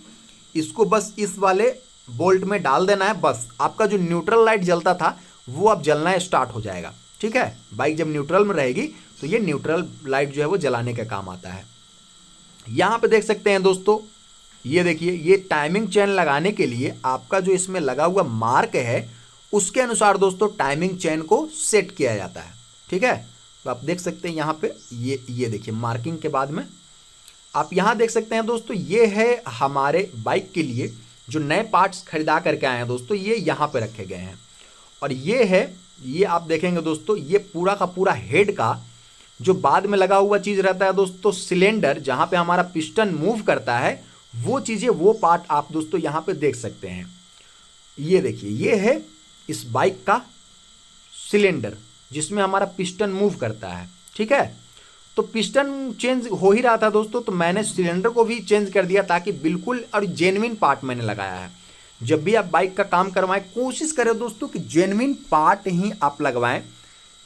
इसको बस इस वाले बोल्ट में डाल देना है, बस आपका जो न्यूट्रल लाइट जलता था वो अब जलना स्टार्ट हो जाएगा। ठीक है, बाइक जब न्यूट्रल में रहेगी तो ये न्यूट्रल लाइट जो है वो जलाने का काम आता है। यहाँ पे देख सकते हैं दोस्तों, ये देखिए, ये टाइमिंग चेन लगाने के लिए आपका जो इसमें लगा हुआ मार्क है उसके अनुसार दोस्तों टाइमिंग चेन को सेट किया जाता है। ठीक है, तो आप देख सकते हैं यहाँ पे ये देखिए मार्किंग के बाद में आप यहाँ देख सकते हैं दोस्तों, ये है हमारे बाइक के लिए जो नए पार्ट्स खरीदा करके आए हैं दोस्तों, ये यहाँ पे रखे गए हैं। और ये है, ये आप देखेंगे दोस्तों, ये पूरा का पूरा हेड का जो बाद में लगा हुआ चीज़ रहता है दोस्तों सिलेंडर, जहाँ पे हमारा पिस्टन मूव करता है, वो चीज़ें, वो पार्ट आप दोस्तों यहाँ पे देख सकते हैं। ये देखिए, ये है इस बाइक का सिलेंडर जिसमें हमारा पिस्टन मूव करता है। ठीक है, तो पिस्टन चेंज हो ही रहा था दोस्तों, तो मैंने सिलेंडर को भी चेंज कर दिया ताकि बिल्कुल और जेन्युइन पार्ट मैंने लगाया है। जब भी आप बाइक का काम करवाएं, कोशिश करें दोस्तों कि जेन्युइन पार्ट ही आप लगवाएं,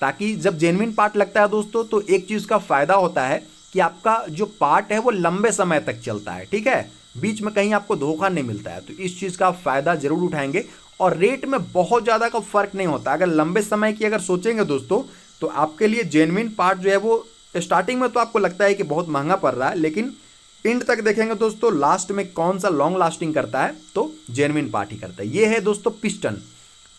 ताकि जब जेन्युइन पार्ट लगता है दोस्तों तो एक चीज़ का फ़ायदा होता है कि आपका जो पार्ट है वो लंबे समय तक चलता है। ठीक है, बीच में कहीं आपको धोखा नहीं मिलता है, तो इस चीज़ का फ़ायदा ज़रूर उठाएंगे। और रेट में बहुत ज़्यादा का फ़र्क नहीं होता। अगर लंबे समय की अगर सोचेंगे दोस्तों, तो आपके लिए जेन्युइन पार्ट जो है वो स्टार्टिंग में तो आपको लगता है कि बहुत महंगा पड़ रहा है, लेकिन एंड तक देखेंगे दोस्तों लास्ट में कौन सा लॉन्ग लास्टिंग करता है, तो जेन्युइन पार्ट ही करता है। ये है दोस्तों पिस्टन।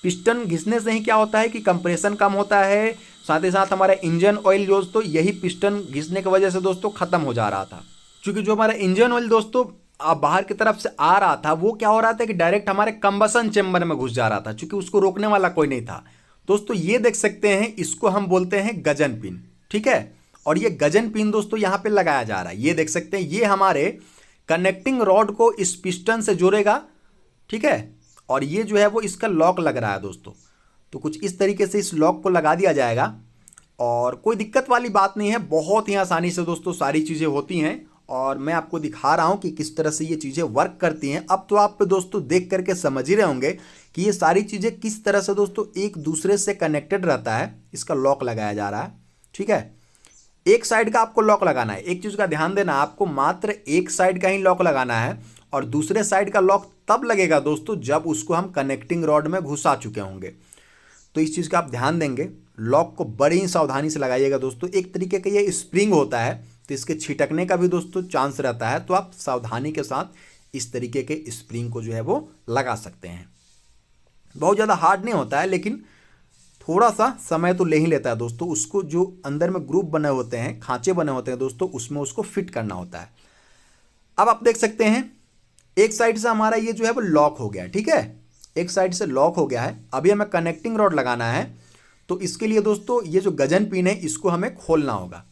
पिस्टन घिसने से ही क्या होता है कि कंप्रेशन कम होता है, साथ ही साथ हमारा इंजन ऑयल दोस्तों यही पिस्टन घिसने की वजह से दोस्तों खत्म हो जा रहा था। क्योंकि जो हमारा इंजन ऑयल दोस्तों बाहर की तरफ से आ रहा था, वो क्या हो रहा था कि डायरेक्ट हमारे कंबसन चेम्बर में घुस जा रहा था, क्योंकि उसको रोकने वाला कोई नहीं था दोस्तों। ये देख सकते हैं, इसको हम बोलते हैं गजन पिन। ठीक है, और ये गजन पिन दोस्तों यहाँ पे लगाया जा रहा है। ये देख सकते हैं, ये हमारे कनेक्टिंग रॉड को इस पिस्टन से जोड़ेगा। ठीक है, और ये जो है वो इसका लॉक लग रहा है दोस्तों, तो कुछ इस तरीके से इस लॉक को लगा दिया जाएगा और कोई दिक्कत वाली बात नहीं है। बहुत ही आसानी से दोस्तों सारी चीज़ें होती हैं और मैं आपको दिखा रहा हूँ कि किस तरह से ये चीज़ें वर्क करती हैं। अब तो आप दोस्तों देख करके समझ ही रहे होंगे कि ये सारी चीज़ें किस तरह से दोस्तों एक दूसरे से कनेक्टेड रहता है। इसका लॉक लगाया जा रहा है। ठीक है, एक साइड का आपको लॉक लगाना है। एक चीज़ का ध्यान देना, आपको मात्र एक साइड का ही लॉक लगाना है और दूसरे साइड का लॉक तब लगेगा दोस्तों जब उसको हम कनेक्टिंग रॉड में घुसा चुके होंगे। तो इस चीज़ का आप ध्यान देंगे, लॉक को बड़ी ही सावधानी से लगाइएगा दोस्तों। एक तरीके का ये स्प्रिंग होता है, तो इसके छिटकने का भी दोस्तों चांस रहता है, तो आप सावधानी के साथ इस तरीके के स्प्रिंग को जो है वो लगा सकते हैं। बहुत ज़्यादा हार्ड नहीं होता है, लेकिन थोड़ा सा समय तो ले ही लेता है दोस्तों। उसको जो अंदर में ग्रुप बने होते हैं, खांचे बने होते हैं दोस्तों, उसमें उसको फिट करना होता है। अब आप देख सकते हैं एक साइड से हमारा ये जो है वो लॉक हो गया है। ठीक है, एक साइड से लॉक हो गया है। अभी हमें कनेक्टिंग रॉड लगाना है, तो इसके लिए दोस्तों ये जो गजन पिन है इसको हमें खोलना होगा।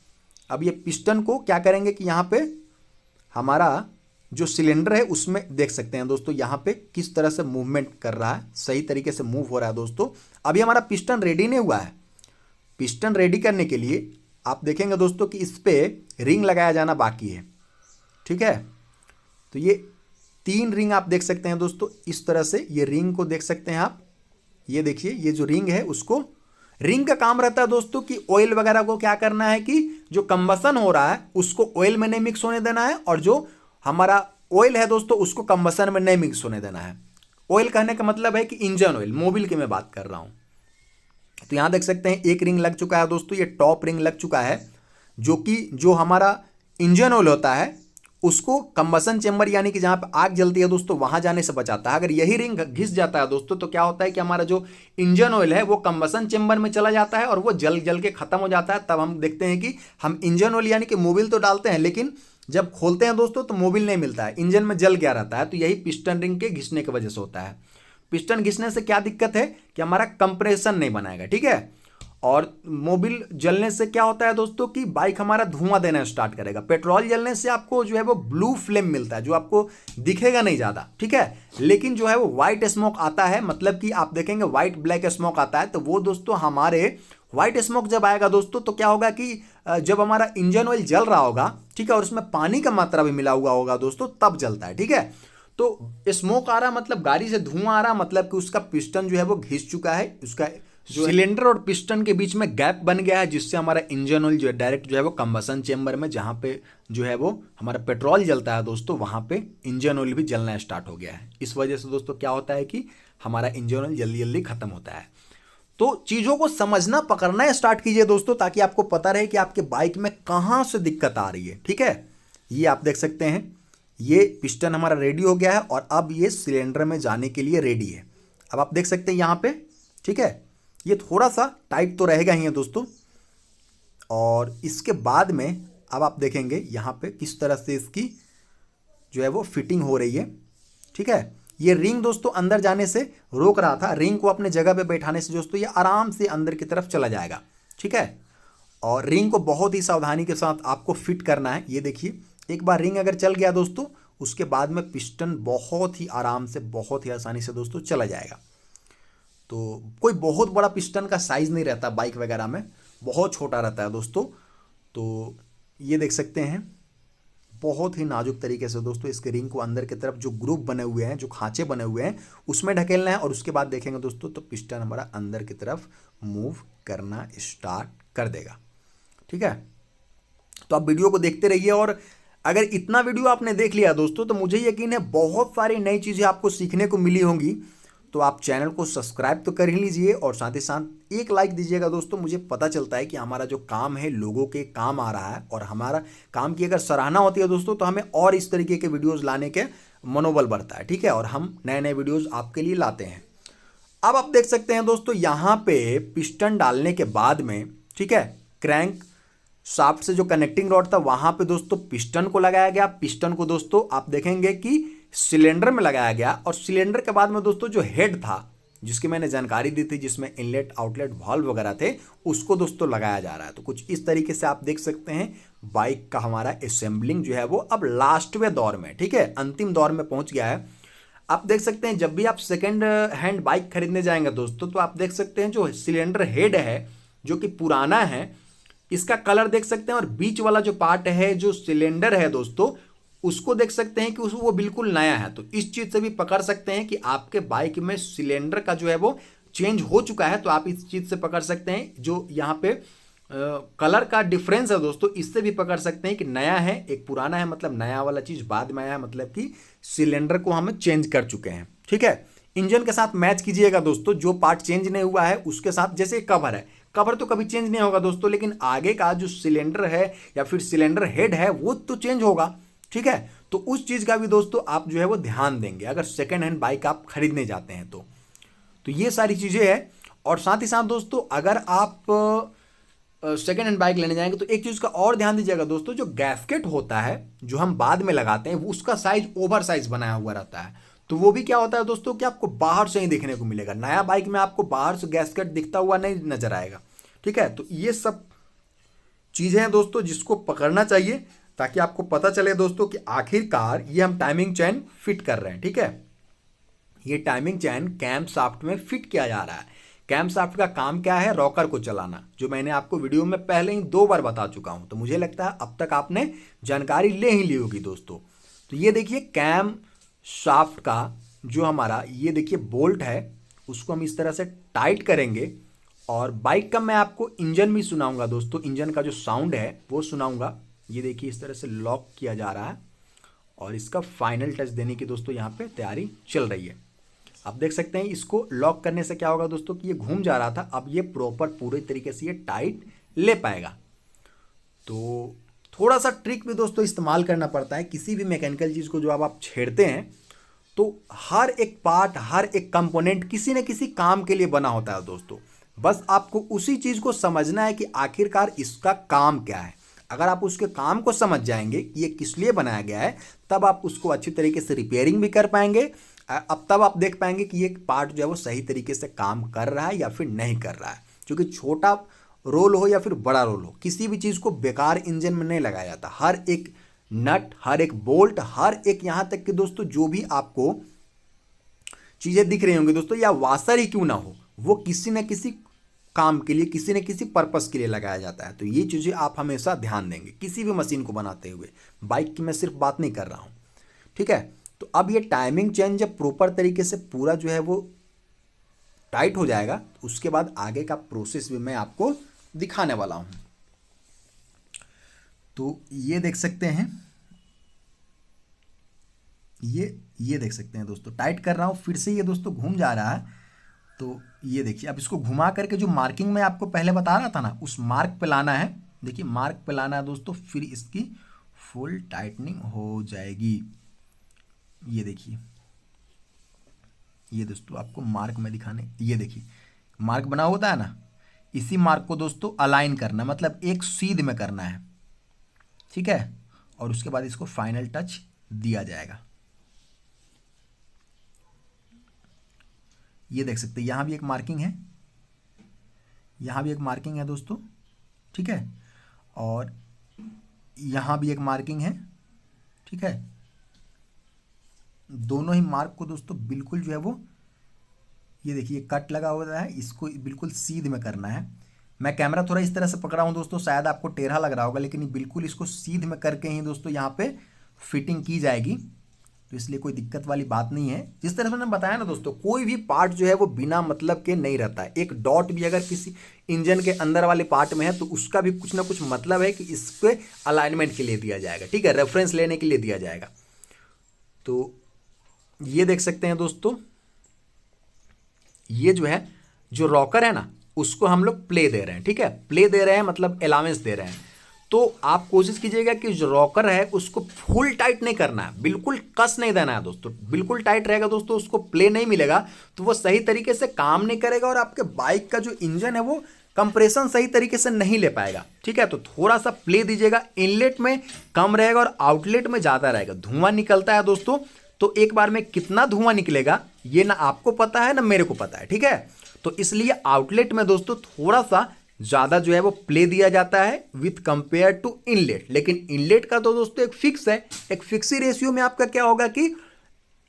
अब ये पिस्टन को क्या करेंगे कि यहाँ पे हमारा जो सिलेंडर है उसमें देख सकते हैं दोस्तों यहाँ पे किस तरह से मूवमेंट कर रहा है, सही तरीके से मूव हो रहा है दोस्तों। अभी हमारा पिस्टन रेडी नहीं हुआ है। पिस्टन रेडी करने के लिए आप देखेंगे दोस्तों कि इस पर रिंग लगाया जाना बाकी है। ठीक है, तो ये 3 रिंग आप देख सकते हैं दोस्तों, इस तरह से ये रिंग को देख सकते हैं आप। ये देखिए, ये जो रिंग है उसको, रिंग का काम रहता है दोस्तों कि ऑयल वगैरह को क्या करना है कि जो कंबसन हो रहा है उसको ऑयल में नहीं मिक्स होने देना है, और जो हमारा ऑयल है दोस्तों उसको कंबसन में नहीं मिक्स होने देना है। ऑयल कहने का मतलब है कि इंजन ऑयल, मोबिल की मैं बात कर रहा हूं। तो यहां देख सकते हैं एक रिंग लग चुका है दोस्तों, ये टॉप रिंग लग चुका है, जो कि जो हमारा इंजन ऑयल होता है उसको कंबसन चेंबर यानी कि जहां पे आग जलती है दोस्तों वहां जाने से बचाता है। अगर यही रिंग घिस जाता है दोस्तों तो क्या होता है कि हमारा जो इंजन ऑयल है वो कंबसन चेंबर में चला जाता है और वो जल जल के खत्म हो जाता है। तब हम देखते हैं कि हम इंजन ऑयल यानी कि मोबिल तो डालते हैं, लेकिन जब खोलते हैं दोस्तों तो मोबिल नहीं मिलता है, इंजन में जल गया रहता है। तो यही पिस्टन रिंग के घिसने की वजह से होता है। पिस्टन घिसने से क्या दिक्कत है कि हमारा कंप्रेशन नहीं बनाएगा। ठीक है, और मोबिल जलने से क्या होता है दोस्तों कि बाइक हमारा धुआं देना स्टार्ट करेगा। पेट्रोल जलने से आपको जो है वो ब्लू फ्लेम मिलता है, जो आपको दिखेगा नहीं ज़्यादा। ठीक है, लेकिन जो है वो व्हाइट स्मोक आता है, मतलब कि आप देखेंगे व्हाइट ब्लैक स्मोक आता है। तो वो दोस्तों हमारे व्हाइट स्मोक जब आएगा दोस्तों तो क्या होगा कि जब हमारा इंजन ऑयल जल रहा होगा, ठीक है, और उसमें पानी का मात्रा भी मिला हुआ होगा दोस्तों, तब जलता है। ठीक है, तो स्मोक आ रहा मतलब गाड़ी से धुआं आ रहा, मतलब कि उसका पिस्टन जो है वो घिस चुका है, उसका जो सिलेंडर और पिस्टन के बीच में गैप बन गया है, जिससे हमारा इंजन ऑयल जो है डायरेक्ट जो है वो कंबसन चेंबर में, जहाँ पे जो है वो हमारा पेट्रोल जलता है दोस्तों, वहाँ पे इंजन ऑयल भी जलना स्टार्ट हो गया है। इस वजह से दोस्तों क्या होता है कि हमारा इंजन ऑयल जल्दी जल्दी खत्म होता है। तो चीज़ों को समझना पकड़ना स्टार्ट कीजिए दोस्तों, ताकि आपको पता रहे कि आपके बाइक में कहाँ से दिक्कत आ रही है। ठीक है, ये आप देख सकते हैं, ये पिस्टन हमारा रेडी हो गया है और अब ये सिलेंडर में जाने के लिए रेडी है। अब आप देख सकते हैं यहाँ पे, ठीक है, ये थोड़ा सा टाइट तो रहेगा ही है दोस्तों। और इसके बाद में अब आप देखेंगे यहाँ पे किस तरह से इसकी जो है वो फिटिंग हो रही है। ठीक है, ये रिंग दोस्तों अंदर जाने से रोक रहा था, रिंग को अपने जगह पे बैठाने से दोस्तों ये आराम से अंदर की तरफ चला जाएगा। ठीक है, और रिंग को बहुत ही सावधानी के साथ आपको फिट करना है। ये देखिए, एक बार रिंग अगर चल गया दोस्तों, उसके बाद में पिस्टन बहुत ही आराम से, बहुत ही आसानी से दोस्तों चला जाएगा। तो कोई बहुत बड़ा पिस्टन का साइज़ नहीं रहता बाइक वगैरह में, बहुत छोटा रहता है दोस्तों। तो ये देख सकते हैं, बहुत ही नाजुक तरीके से दोस्तों इसके रिंग को अंदर की तरफ जो ग्रुप बने हुए हैं, जो खांचे बने हुए हैं, उसमें ढकेलना है और उसके बाद देखेंगे दोस्तों तो पिस्टन हमारा अंदर की तरफ मूव करना स्टार्ट कर देगा। ठीक है, तो आप वीडियो को देखते रहिए और अगर इतना वीडियो आपने देख लिया दोस्तों तो मुझे यकीन है बहुत सारी नई चीज़ें आपको सीखने को मिली होंगी। तो आप चैनल को सब्सक्राइब तो कर ही लीजिए और साथ ही साथ एक लाइक दीजिएगा दोस्तों। मुझे पता चलता है कि हमारा जो काम है लोगों के काम आ रहा है और हमारा काम की अगर सराहना होती है दोस्तों तो हमें और इस तरीके के वीडियोज़ लाने के मनोबल बढ़ता है। ठीक है, और हम नए नए वीडियोज़ आपके लिए लाते हैं। अब आप देख सकते हैं दोस्तों यहाँ पे पिस्टन डालने के बाद में, ठीक है, क्रैंक शाफ्ट से जो कनेक्टिंग रॉड था वहां पे दोस्तों पिस्टन को लगाया गया। पिस्टन को दोस्तों आप देखेंगे कि सिलेंडर में लगाया गया और सिलेंडर के बाद में दोस्तों जो हेड था, जिसकी मैंने जानकारी दी थी, जिसमें इनलेट आउटलेट वाल्व वगैरह थे, उसको दोस्तों लगाया जा रहा है। तो कुछ इस तरीके से आप देख सकते हैं बाइक का हमारा असेंबलिंग जो है वो अब लास्टवें दौर में, ठीक है, अंतिम दौर में पहुंच गया है। आप देख सकते हैं जब भी आप सेकेंड हैंड बाइक खरीदने जाएंगे दोस्तों तो आप देख सकते हैं जो सिलेंडर हेड है जो कि पुराना है, इसका कलर देख सकते हैं और बीच वाला जो पार्ट है जो सिलेंडर है दोस्तों उसको देख सकते हैं कि वो बिल्कुल नया है। तो इस चीज से भी पकड़ सकते हैं कि आपके बाइक में सिलेंडर का जो है वो चेंज हो चुका है। तो आप इस चीज से पकड़ सकते हैं जो यहाँ पे कलर का डिफरेंस है दोस्तों, इससे भी पकड़ सकते हैं कि नया है, एक पुराना है, मतलब नया वाला चीज बाद में आया है, मतलब कि सिलेंडर को हम चेंज कर चुके हैं। ठीक है, इंजन के साथ मैच कीजिएगा दोस्तों, जो पार्ट चेंज नहीं हुआ है उसके साथ। जैसे कवर है, कवर तो कभी चेंज नहीं होगा दोस्तों, लेकिन आगे का जो सिलेंडर है या फिर सिलेंडर हेड है वो तो चेंज होगा। ठीक है, तो उस चीज का भी दोस्तों आप जो है वो ध्यान देंगे अगर सेकेंड हैंड बाइक आप खरीदने जाते हैं तो ये सारी चीजें हैं। और साथ ही साथ दोस्तों अगर आप सेकेंड हैंड बाइक लेने जाएंगे तो एक चीज का और ध्यान दीजिएगा दोस्तों, जो गैस्केट होता है जो हम बाद में लगाते हैं उसका साइज ओवर साइज बनाया हुआ रहता है। तो वो भी क्या होता है दोस्तों कि आपको बाहर से ही देखने को मिलेगा, नया बाइक में आपको बाहर से गैस्केट दिखता हुआ नहीं नजर आएगा। ठीक है, तो ये सब चीजें हैं दोस्तों जिसको पकड़ना चाहिए ताकि आपको पता चले दोस्तों कि आखिरकार ये हम टाइमिंग चैन फिट कर रहे हैं। ठीक है, ये टाइमिंग चैन कैम शाफ्ट में फिट किया जा रहा है। कैम शाफ्ट का काम क्या है? रॉकर को चलाना, जो मैंने आपको वीडियो में पहले ही 2 बार बता चुका हूं। तो मुझे लगता है अब तक आपने जानकारी ले ही ली होगी दोस्तों। तो ये देखिए कैम शाफ्ट का जो हमारा ये देखिए बोल्ट है, उसको हम इस तरह से टाइट करेंगे और बाइक का मैं आपको इंजन भी सुनाऊंगा दोस्तों, इंजन का जो साउंड है वो सुनाऊंगा। ये देखिए इस तरह से लॉक किया जा रहा है और इसका फाइनल टच देने की दोस्तों यहाँ पे तैयारी चल रही है। आप देख सकते हैं इसको लॉक करने से क्या होगा दोस्तों कि ये घूम जा रहा था, अब ये प्रॉपर पूरे तरीके से ये टाइट ले पाएगा। तो थोड़ा सा ट्रिक भी दोस्तों इस्तेमाल करना पड़ता है किसी भी मैकेनिकल चीज़ को जो आप छेड़ते हैं तो हर एक पार्ट, हर एक कंपोनेंट किसी न किसी काम के लिए बना होता है दोस्तों। बस आपको उसी चीज़ को समझना है कि आखिरकार इसका काम क्या है। अगर आप उसके काम को समझ जाएंगे कि ये किस लिए बनाया गया है, तब आप उसको अच्छी तरीके से रिपेयरिंग भी कर पाएंगे। अब तब आप देख पाएंगे कि ये पार्ट जो है वो सही तरीके से काम कर रहा है या फिर नहीं कर रहा है। क्योंकि छोटा रोल हो या फिर बड़ा रोल हो, किसी भी चीज़ को बेकार इंजन में नहीं लगाया जाता। हर एक नट, हर एक बोल्ट, हर एक यहाँ तक कि दोस्तों जो भी आपको चीज़ें दिख रही होंगी दोस्तों, या वाशर ही क्यों ना हो, वो किसी न किसी काम के लिए, किसी न किसी पर्पस के लिए लगाया जाता है। तो ये चीज़ें आप हमेशा ध्यान देंगे किसी भी मशीन को बनाते हुए। बाइक की मैं सिर्फ बात नहीं कर रहा हूँ। ठीक है, तो अब ये टाइमिंग चेन जब प्रॉपर तरीके से पूरा जो है वो टाइट हो जाएगा, उसके बाद आगे का प्रोसेस भी मैं आपको दिखाने वाला हूँ। तो ये देख सकते हैं, ये देख सकते हैं दोस्तों, टाइट कर रहा हूँ, फिर से ये दोस्तों घूम जा रहा है। तो ये देखिए, अब इसको घुमा करके जो मार्किंग मैं आपको पहले बता रहा था ना, उस मार्क पे लाना है। देखिए मार्क पे लाना है दोस्तों, फिर इसकी फुल टाइटनिंग हो जाएगी। ये देखिए, ये दोस्तों आपको मार्क में दिखाने, ये देखिए मार्क बना होता है ना, इसी मार्क को दोस्तों अलाइन करना, मतलब एक सीध में करना है। ठीक है, और उसके बाद इसको फाइनल टच दिया जाएगा। ये देख सकते हैं यहाँ भी एक मार्किंग है, यहाँ भी एक मार्किंग है दोस्तों। ठीक है, और यहाँ भी एक मार्किंग है, ठीक है। दोनों ही मार्क को दोस्तों बिल्कुल जो है वो, ये देखिए कट लगा हुआ है, इसको बिल्कुल सीध में करना है। मैं कैमरा थोड़ा इस तरह से पकड़ा हूँ दोस्तों, शायद आपको टेढ़ा लग रहा होगा, लेकिन बिल्कुल इसको सीध में करके ही दोस्तों यहाँ पे फिटिंग की जाएगी, तो इसलिए कोई दिक्कत वाली बात नहीं है। जिस तरह से मैंने बताया ना दोस्तों, कोई भी पार्ट जो है वो बिना मतलब के नहीं रहता है। एक डॉट भी अगर किसी इंजन के अंदर वाले पार्ट में है तो उसका भी कुछ ना कुछ मतलब है कि इसके अलाइनमेंट के लिए दिया जाएगा, ठीक है, रेफरेंस लेने के लिए दिया जाएगा। तो ये देख सकते हैं दोस्तों, ये जो है जो रॉकर है ना, उसको हम लोग प्ले दे रहे हैं, ठीक है, प्ले दे रहे हैं मतलब अलाउंस दे रहे हैं। तो आप कोशिश कीजिएगा कि जो रॉकर है उसको फुल टाइट नहीं करना है, बिल्कुल कस नहीं देना है दोस्तों। बिल्कुल टाइट रहेगा दोस्तों, उसको प्ले नहीं मिलेगा तो वो सही तरीके से काम नहीं करेगा और आपके बाइक का जो इंजन है वो कंप्रेशन सही तरीके से नहीं ले पाएगा, ठीक है। तो थोड़ा सा प्ले दीजिएगा, इनलेट में कम रहेगा और आउटलेट में ज़्यादा रहेगा। धुआं निकलता है दोस्तों, तो एक बार में कितना धुआं निकलेगा ये ना आपको पता है ना मेरे को पता है, ठीक है। तो इसलिए आउटलेट में दोस्तों थोड़ा सा ज़्यादा जो है वो प्ले दिया जाता है विथ कंपेयर टू इनलेट। लेकिन इनलेट का तो दोस्तों एक फिक्स है, एक फिक्सी रेशियो में आपका क्या होगा कि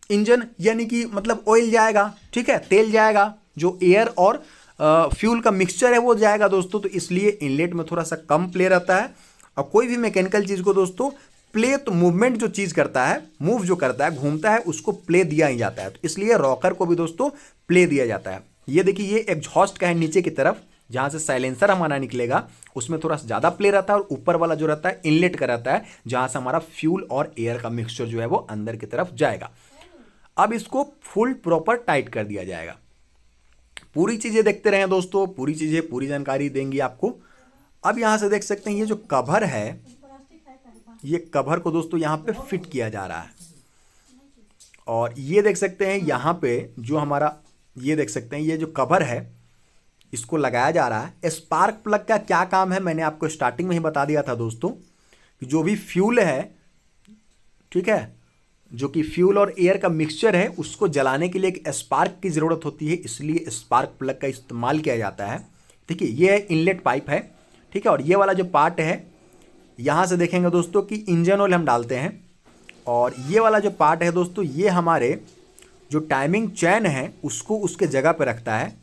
इंजन यानी कि मतलब ऑयल जाएगा, ठीक है, तेल जाएगा, जो एयर और फ्यूल का मिक्सचर है वो जाएगा दोस्तों। तो इसलिए इनलेट में थोड़ा सा कम प्ले रहता है। और कोई भी मैकेनिकल चीज़ को दोस्तों प्ले तो मूवमेंट जो चीज़ करता है, मूव जो करता है, घूमता है, उसको प्ले दिया ही जाता है। तो इसलिए रॉकर को भी दोस्तों प्ले दिया जाता है। ये देखिए ये एग्जॉस्ट का है नीचे की तरफ, जहाँ से साइलेंसर हमारा निकलेगा उसमें थोड़ा सा ज़्यादा प्ले रहता है, और ऊपर वाला जो रहता है इनलेट का रहता है, जहाँ से हमारा फ्यूल और एयर का मिक्सचर जो है वो अंदर की तरफ जाएगा। अब इसको फुल प्रॉपर टाइट कर दिया जाएगा। पूरी चीज़ें देखते रहें दोस्तों, पूरी चीज़ें पूरी जानकारी देंगी आपको। अब यहाँ से देख सकते हैं ये जो कवर है, ये कवर को दोस्तों यहाँ पे फिट किया जा रहा है। और ये देख सकते हैं यहाँ पे जो हमारा, ये देख सकते हैं ये जो कवर है इसको लगाया जा रहा है। स्पार्क प्लग का क्या काम है मैंने आपको स्टार्टिंग में ही बता दिया था दोस्तों, कि जो भी फ्यूल है, ठीक है, जो कि फ्यूल और एयर का मिक्सचर है उसको जलाने के लिए एक स्पार्क की ज़रूरत होती है, इसलिए स्पार्क प्लग का इस्तेमाल किया जाता है। देखिए ये है इनलेट पाइप है, ठीक है, और ये वाला जो पार्ट है यहाँ से देखेंगे दोस्तों कि इंजन ऑयल हम डालते हैं, और ये वाला जो पार्ट है दोस्तों ये हमारे जो टाइमिंग चैन है उसको उसके जगह पर रखता है।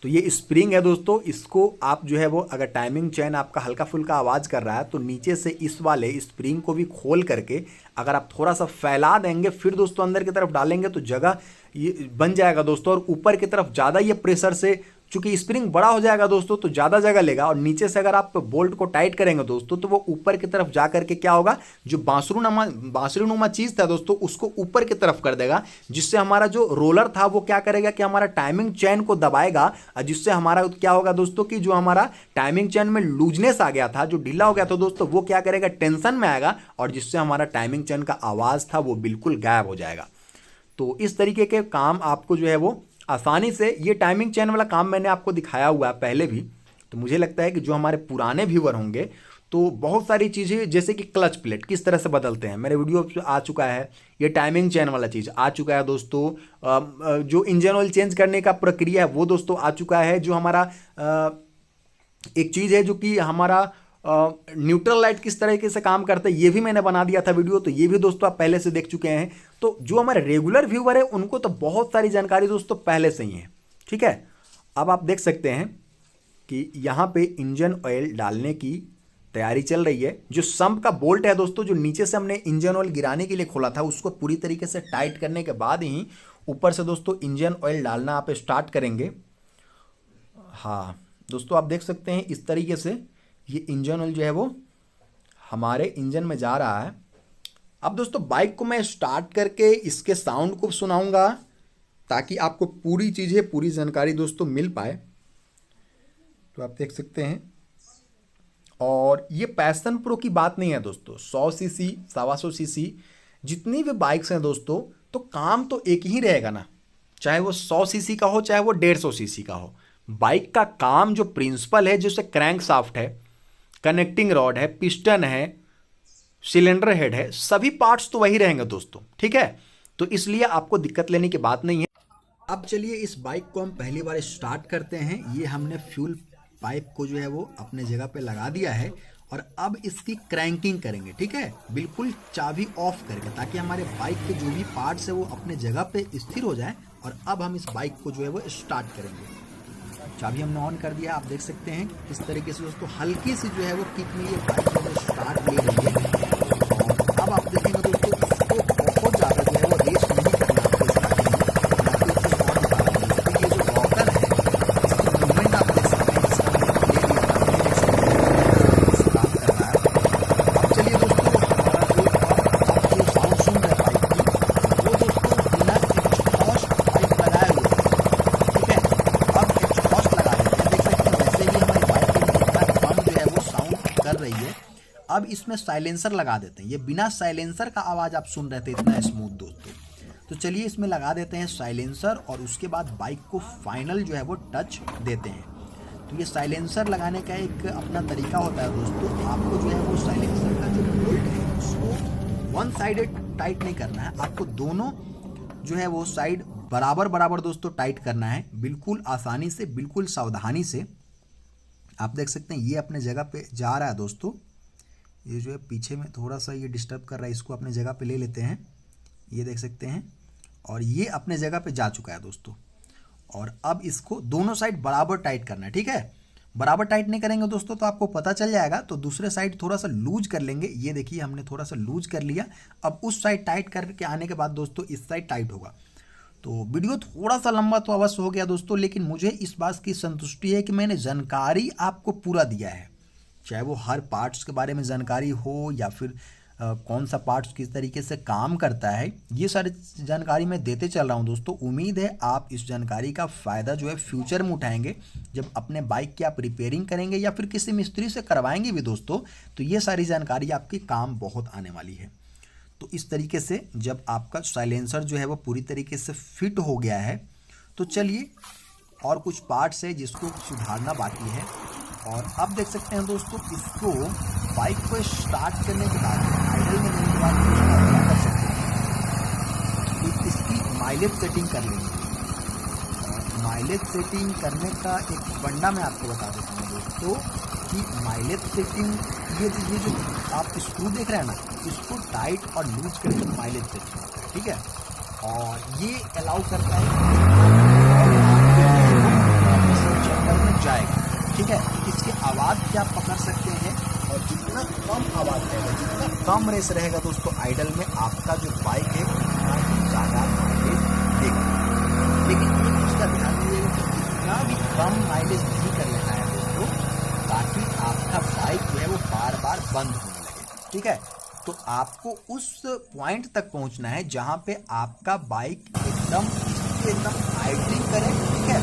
तो ये स्प्रिंग है दोस्तों, इसको आप जो है वो अगर टाइमिंग चैन आपका हल्का फुल्का आवाज़ कर रहा है तो नीचे से इस वाले स्प्रिंग को भी खोल करके अगर आप थोड़ा सा फैला देंगे फिर दोस्तों अंदर की तरफ डालेंगे तो जगह ये बन जाएगा दोस्तों। और ऊपर की तरफ ज़्यादा ये प्रेशर से, चूंकि स्प्रिंग बड़ा हो जाएगा दोस्तों तो ज़्यादा जगह लेगा, और नीचे से अगर आप बोल्ट को टाइट करेंगे दोस्तों तो वो ऊपर की तरफ जा करके क्या होगा, जो बांसुरीनुमा चीज़ था दोस्तों उसको ऊपर की तरफ कर देगा, जिससे हमारा जो रोलर था वो क्या करेगा कि हमारा टाइमिंग चैन को दबाएगा, और जिससे हमारा क्या होगा दोस्तों कि जो हमारा टाइमिंग चैन में लूजनेस आ गया था, जो ढीला हो गया था दोस्तों, वो क्या करेगा, टेंशन में आएगा, और जिससे हमारा टाइमिंग चैन का आवाज़ था वो बिल्कुल गायब हो जाएगा। तो इस तरीके के काम आपको जो है वो आसानी से, ये टाइमिंग चैन वाला काम मैंने आपको दिखाया हुआ है पहले भी। तो मुझे लगता है कि जो हमारे पुराने व्यूअर होंगे तो बहुत सारी चीज़ें, जैसे कि क्लच प्लेट किस तरह से बदलते हैं, मेरे वीडियो आ चुका है। ये टाइमिंग चैन वाला चीज़ आ चुका है दोस्तों। जो इंजन ऑयल चेंज करने का प्रक्रिया है वो दोस्तों आ चुका है। जो हमारा एक चीज़ है जो कि हमारा न्यूट्रल लाइट किस तरीके से काम करता है ये भी मैंने बना दिया था वीडियो, तो ये भी दोस्तों आप पहले से देख चुके हैं। तो जो हमारे रेगुलर व्यूअर है उनको तो बहुत सारी जानकारी दोस्तों पहले से ही है, ठीक है। अब आप देख सकते हैं कि यहाँ पे इंजन ऑयल डालने की तैयारी चल रही है। जो सम्प का बोल्ट है दोस्तों, जो नीचे से हमने इंजन ऑयल गिराने के लिए खोला था, उसको पूरी तरीके से टाइट करने के बाद ही ऊपर से दोस्तों इंजन ऑयल डालना आप स्टार्ट करेंगे। हाँ दोस्तों आप देख सकते हैं इस तरीके से ये इंजन ऑयल जो है वो हमारे इंजन में जा रहा है। अब दोस्तों बाइक को मैं स्टार्ट करके इसके साउंड को सुनाऊंगा ताकि आपको पूरी चीज़ें, पूरी जानकारी दोस्तों मिल पाए। तो आप देख सकते हैं, और ये पैशन प्रो की बात नहीं है दोस्तों, 100 सीसी 125 सीसी जितनी भी बाइक्स हैं दोस्तों, तो काम तो एक ही रहेगा ना, चाहे वो 100 सीसी का हो चाहे वो 150 सीसी का हो। बाइक का काम जो प्रिंसिपल है, जैसे क्रैंक शाफ्ट है, कनेक्टिंग रॉड है, पिस्टन है, सिलेंडर हेड है, सभी पार्ट्स तो वही रहेंगे दोस्तों, ठीक है। तो इसलिए आपको दिक्कत लेने की बात नहीं है। अब चलिए इस बाइक को हम पहली बार स्टार्ट करते हैं। ये हमने फ्यूल पाइप को जो है वो अपने जगह पे लगा दिया है और अब इसकी क्रैंकिंग करेंगे, ठीक है, बिल्कुल चाबी ऑफ करके, ताकि हमारे बाइक के जो भी पार्ट्स है वो अपने जगह पे स्थिर हो जाए। और अब हम इस बाइक को जो है वो स्टार्ट करेंगे। चाबी हमने ऑन कर दिया, आप देख सकते हैं इस तरीके से दोस्तों हल्की सी जो है वो किक में ये बाइक जो है स्टार्ट ले रही है। और अब आप देखेंगे दोस्तों इसको बहुत ज़्यादा जो है वो रेस नहीं करना आपको स्टार्टिंग में। ये जो रॉकर है इसकी मूवमेंट आप देख सकते हैं, इसका ले लिया स्टार्ट कर रहा है। अब चलिए दोस्तों हमारा जो आप जो साउंड सुन रहे हैं बाइक की वो दोस्तों बिना एग्जॉस्ट पाइप लगाए हुए, ठीक है। अब एग्जॉस्ट लगा देते हैं, देख सकते हैं वैसे ही हमारी बाइक कितना कम जो है वो साउंड कर रही है। अब इसमें साइलेंसर लगा देते हैं, ये बिना साइलेंसर का आवाज़ आप सुन रहे थे इतना स्मूथ दोस्तों। तो चलिए इसमें लगा देते हैं साइलेंसर और उसके बाद बाइक को फाइनल जो है वो टच देते हैं। तो ये साइलेंसर लगाने का एक अपना तरीका होता है दोस्तों। आपको जो है वो साइलेंसर का जो बोल्ट है उसको वन साइडेड टाइट नहीं करना है, आपको दोनों जो है वो साइड बराबर बराबर दोस्तों टाइट करना है, बिल्कुल आसानी से, बिल्कुल सावधानी से। आप देख सकते हैं ये अपने जगह पे जा रहा है दोस्तों। ये जो है पीछे में थोड़ा सा ये डिस्टर्ब कर रहा है, इसको अपने जगह पे ले लेते हैं, ये देख सकते हैं। और ये अपने जगह पे जा चुका है दोस्तों। और अब इसको दोनों साइड बराबर टाइट करना है, ठीक है। बराबर टाइट नहीं करेंगे दोस्तों तो आपको पता चल जाएगा, तो दूसरे साइड थोड़ा सा लूज कर लेंगे। ये देखिए हमने थोड़ा सा लूज कर लिया। अब उस साइड टाइट करके आने के बाद दोस्तों इस साइड टाइट होगा। तो वीडियो थोड़ा सा लंबा तो अवश्य हो गया दोस्तों, लेकिन मुझे इस बात की संतुष्टि है कि मैंने जानकारी आपको पूरा दिया है, चाहे वो हर पार्ट्स के बारे में जानकारी हो या फिर कौन सा पार्ट्स किस तरीके से काम करता है, ये सारी जानकारी मैं देते चल रहा हूं दोस्तों। उम्मीद है आप इस जानकारी का फ़ायदा जो है फ्यूचर में उठाएंगे, जब अपने बाइक की आप रिपेयरिंग करेंगे या फिर किसी मिस्त्री से करवाएंगे भी दोस्तों, तो ये सारी जानकारी आपकी काम बहुत आने वाली है। तो इस तरीके से जब आपका साइलेंसर जो है वो पूरी तरीके से फिट हो गया है, तो चलिए और कुछ पार्ट्स है जिसको सुधारना बाकी है। और अब देख सकते हैं दोस्तों इसको बाइक को स्टार्ट करने के बाद, आइडल में लेने के बाद क्या कर सकते हैं कि इसकी माइलेज सेटिंग कर लेंगे। और माइलेज सेटिंग करने का एक फंडा मैं आपको बता देता हूँ दोस्तों कि माइलेज सेटिंग ये जो आप स्क्रू देख रहे हैं ना, इसको टाइट और लूज करके माइलेज सेटिंग होता है, ठीक है। और ये अलाउ करता है चक्कर में जाएगा, ठीक है। इसकी आवाज़ भी आप पकड़ सकते हैं और जितना कम आवाज़ रहेगा, जितना कम रेस रहेगा दोस्तों आइडल में, आपका जो बाइक है उतना ही ज़्यादा माइलेज देगा। लेकिन एक चीज़ का ध्यान दीजिएगा कि इतना भी कम माइलेज नहीं कर लेना है दोस्तों, ताकि आपका बाइक जो है वो बार बार बंद होने लगे, ठीक है। तो आपको उस पॉइंट तक पहुंचना है जहां पे आपका बाइक एकदम आइडलिंग करे, ठीक है,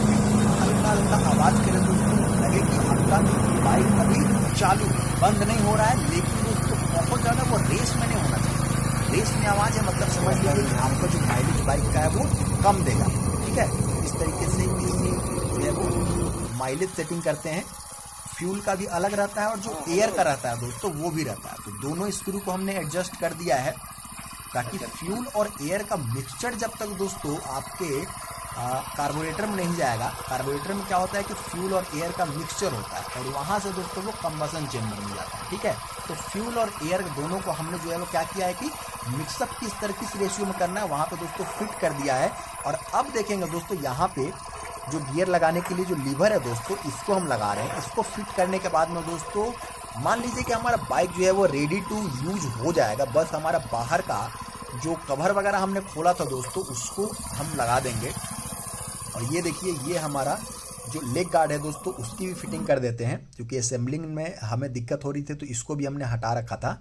हल्का हल्का आवाज़ करे दोस्तों, लगे कि आपका बाइक अभी चालू बंद नहीं हो रहा है, लेकिन दोस्तों बहुत ज़्यादा वो रेस में नहीं होना चाहिए। रेस में आवाज़ है मतलब समझ लीजिए कि आपका जो माइलेज बाइक का है वो कम देगा, ठीक है। इस तरीके से जो है वो माइलेज सेटिंग करते हैं। फ्यूल का भी अलग रहता है और जो एयर का रहता है दोस्तों वो भी रहता है। तो दोनों स्क्रू को हमने एडजस्ट कर दिया है ताकि फ्यूल और एयर का मिक्सचर जब तक दोस्तों आपके कार्बोरेटर में नहीं जाएगा। कार्बोरेटर में क्या होता है कि फ्यूल और एयर का मिक्सचर होता है और वहाँ से दोस्तों वो कंबसन चेंबर में जाता है, ठीक है। तो फ्यूल और एयर दोनों को हमने जो है वो क्या किया है कि मिक्सअप किस तरह किस रेशियो में करना है वहाँ पे दोस्तों फिट कर दिया है। और अब देखेंगे दोस्तों यहाँ पे जो गियर लगाने के लिए जो लीवर है दोस्तों, इसको हम लगा रहे हैं। इसको फिट करने के बाद में दोस्तों मान लीजिए कि हमारा बाइक जो है वो रेडी टू यूज हो जाएगा। बस हमारा बाहर का जो कवर वगैरह हमने खोला था दोस्तों उसको हम लगा देंगे। और ये देखिए ये हमारा जो लेग गार्ड है दोस्तों उसकी भी फिटिंग कर देते हैं, क्योंकि असेंबलिंग में हमें दिक्कत हो रही थी तो इसको भी हमने हटा रखा था।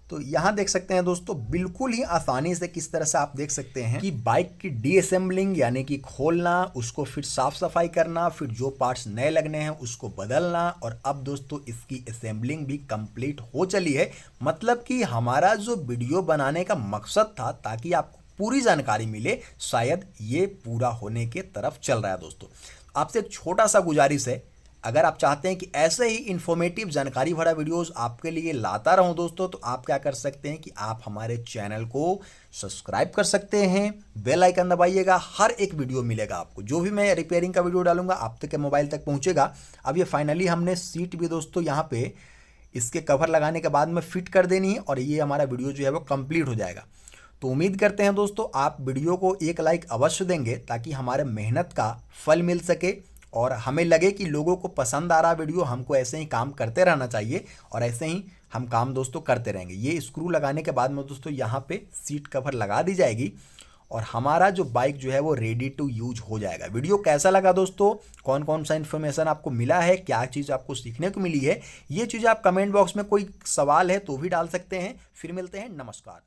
तो यहाँ देख सकते हैं दोस्तों बिल्कुल ही आसानी से किस तरह से आप देख सकते हैं कि बाइक की डीअसेंबलिंग यानी कि खोलना, उसको फिर साफ सफाई करना, फिर जो पार्ट्स नए लगने हैं उसको बदलना, और अब दोस्तों इसकी असेंबलिंग भी कंप्लीट हो चली है। मतलब कि हमारा जो वीडियो बनाने का मकसद था ताकि आपको पूरी जानकारी मिले, शायद ये पूरा होने के तरफ चल रहा है दोस्तों। आपसे एक छोटा सा गुजारिश है अगर आप चाहते हैं कि ऐसे ही इन्फॉर्मेटिव जानकारी भरा वीडियोस आपके लिए लाता रहूं दोस्तों, तो आप क्या कर सकते हैं कि आप हमारे चैनल को सब्सक्राइब कर सकते हैं, बेल आइकन दबाइएगा, हर एक वीडियो मिलेगा आपको। जो भी मैं रिपेयरिंग का वीडियो डालूंगा आप तक के मोबाइल तक पहुंचेगा। अब ये फाइनली हमने सीट भी दोस्तों यहाँ पे इसके कवर लगाने के बाद में फिट कर देनी है और ये हमारा वीडियो जो है वो कंप्लीट हो जाएगा। तो उम्मीद करते हैं दोस्तों आप वीडियो को एक लाइक अवश्य देंगे ताकि हमारे मेहनत का फल मिल सके और हमें लगे कि लोगों को पसंद आ रहा वीडियो, हमको ऐसे ही काम करते रहना चाहिए और ऐसे ही हम काम दोस्तों करते रहेंगे। ये स्क्रू लगाने के बाद में दोस्तों यहाँ पे सीट कवर लगा दी जाएगी और हमारा जो बाइक जो है वो रेडी टू यूज हो जाएगा। वीडियो कैसा लगा दोस्तों, कौन कौन सा इन्फॉर्मेशन आपको मिला है, क्या चीज़ आपको सीखने को मिली है, ये चीज़ आप कमेंट बॉक्स में कोई सवाल है तो भी डाल सकते हैं। फिर मिलते हैं, नमस्कार।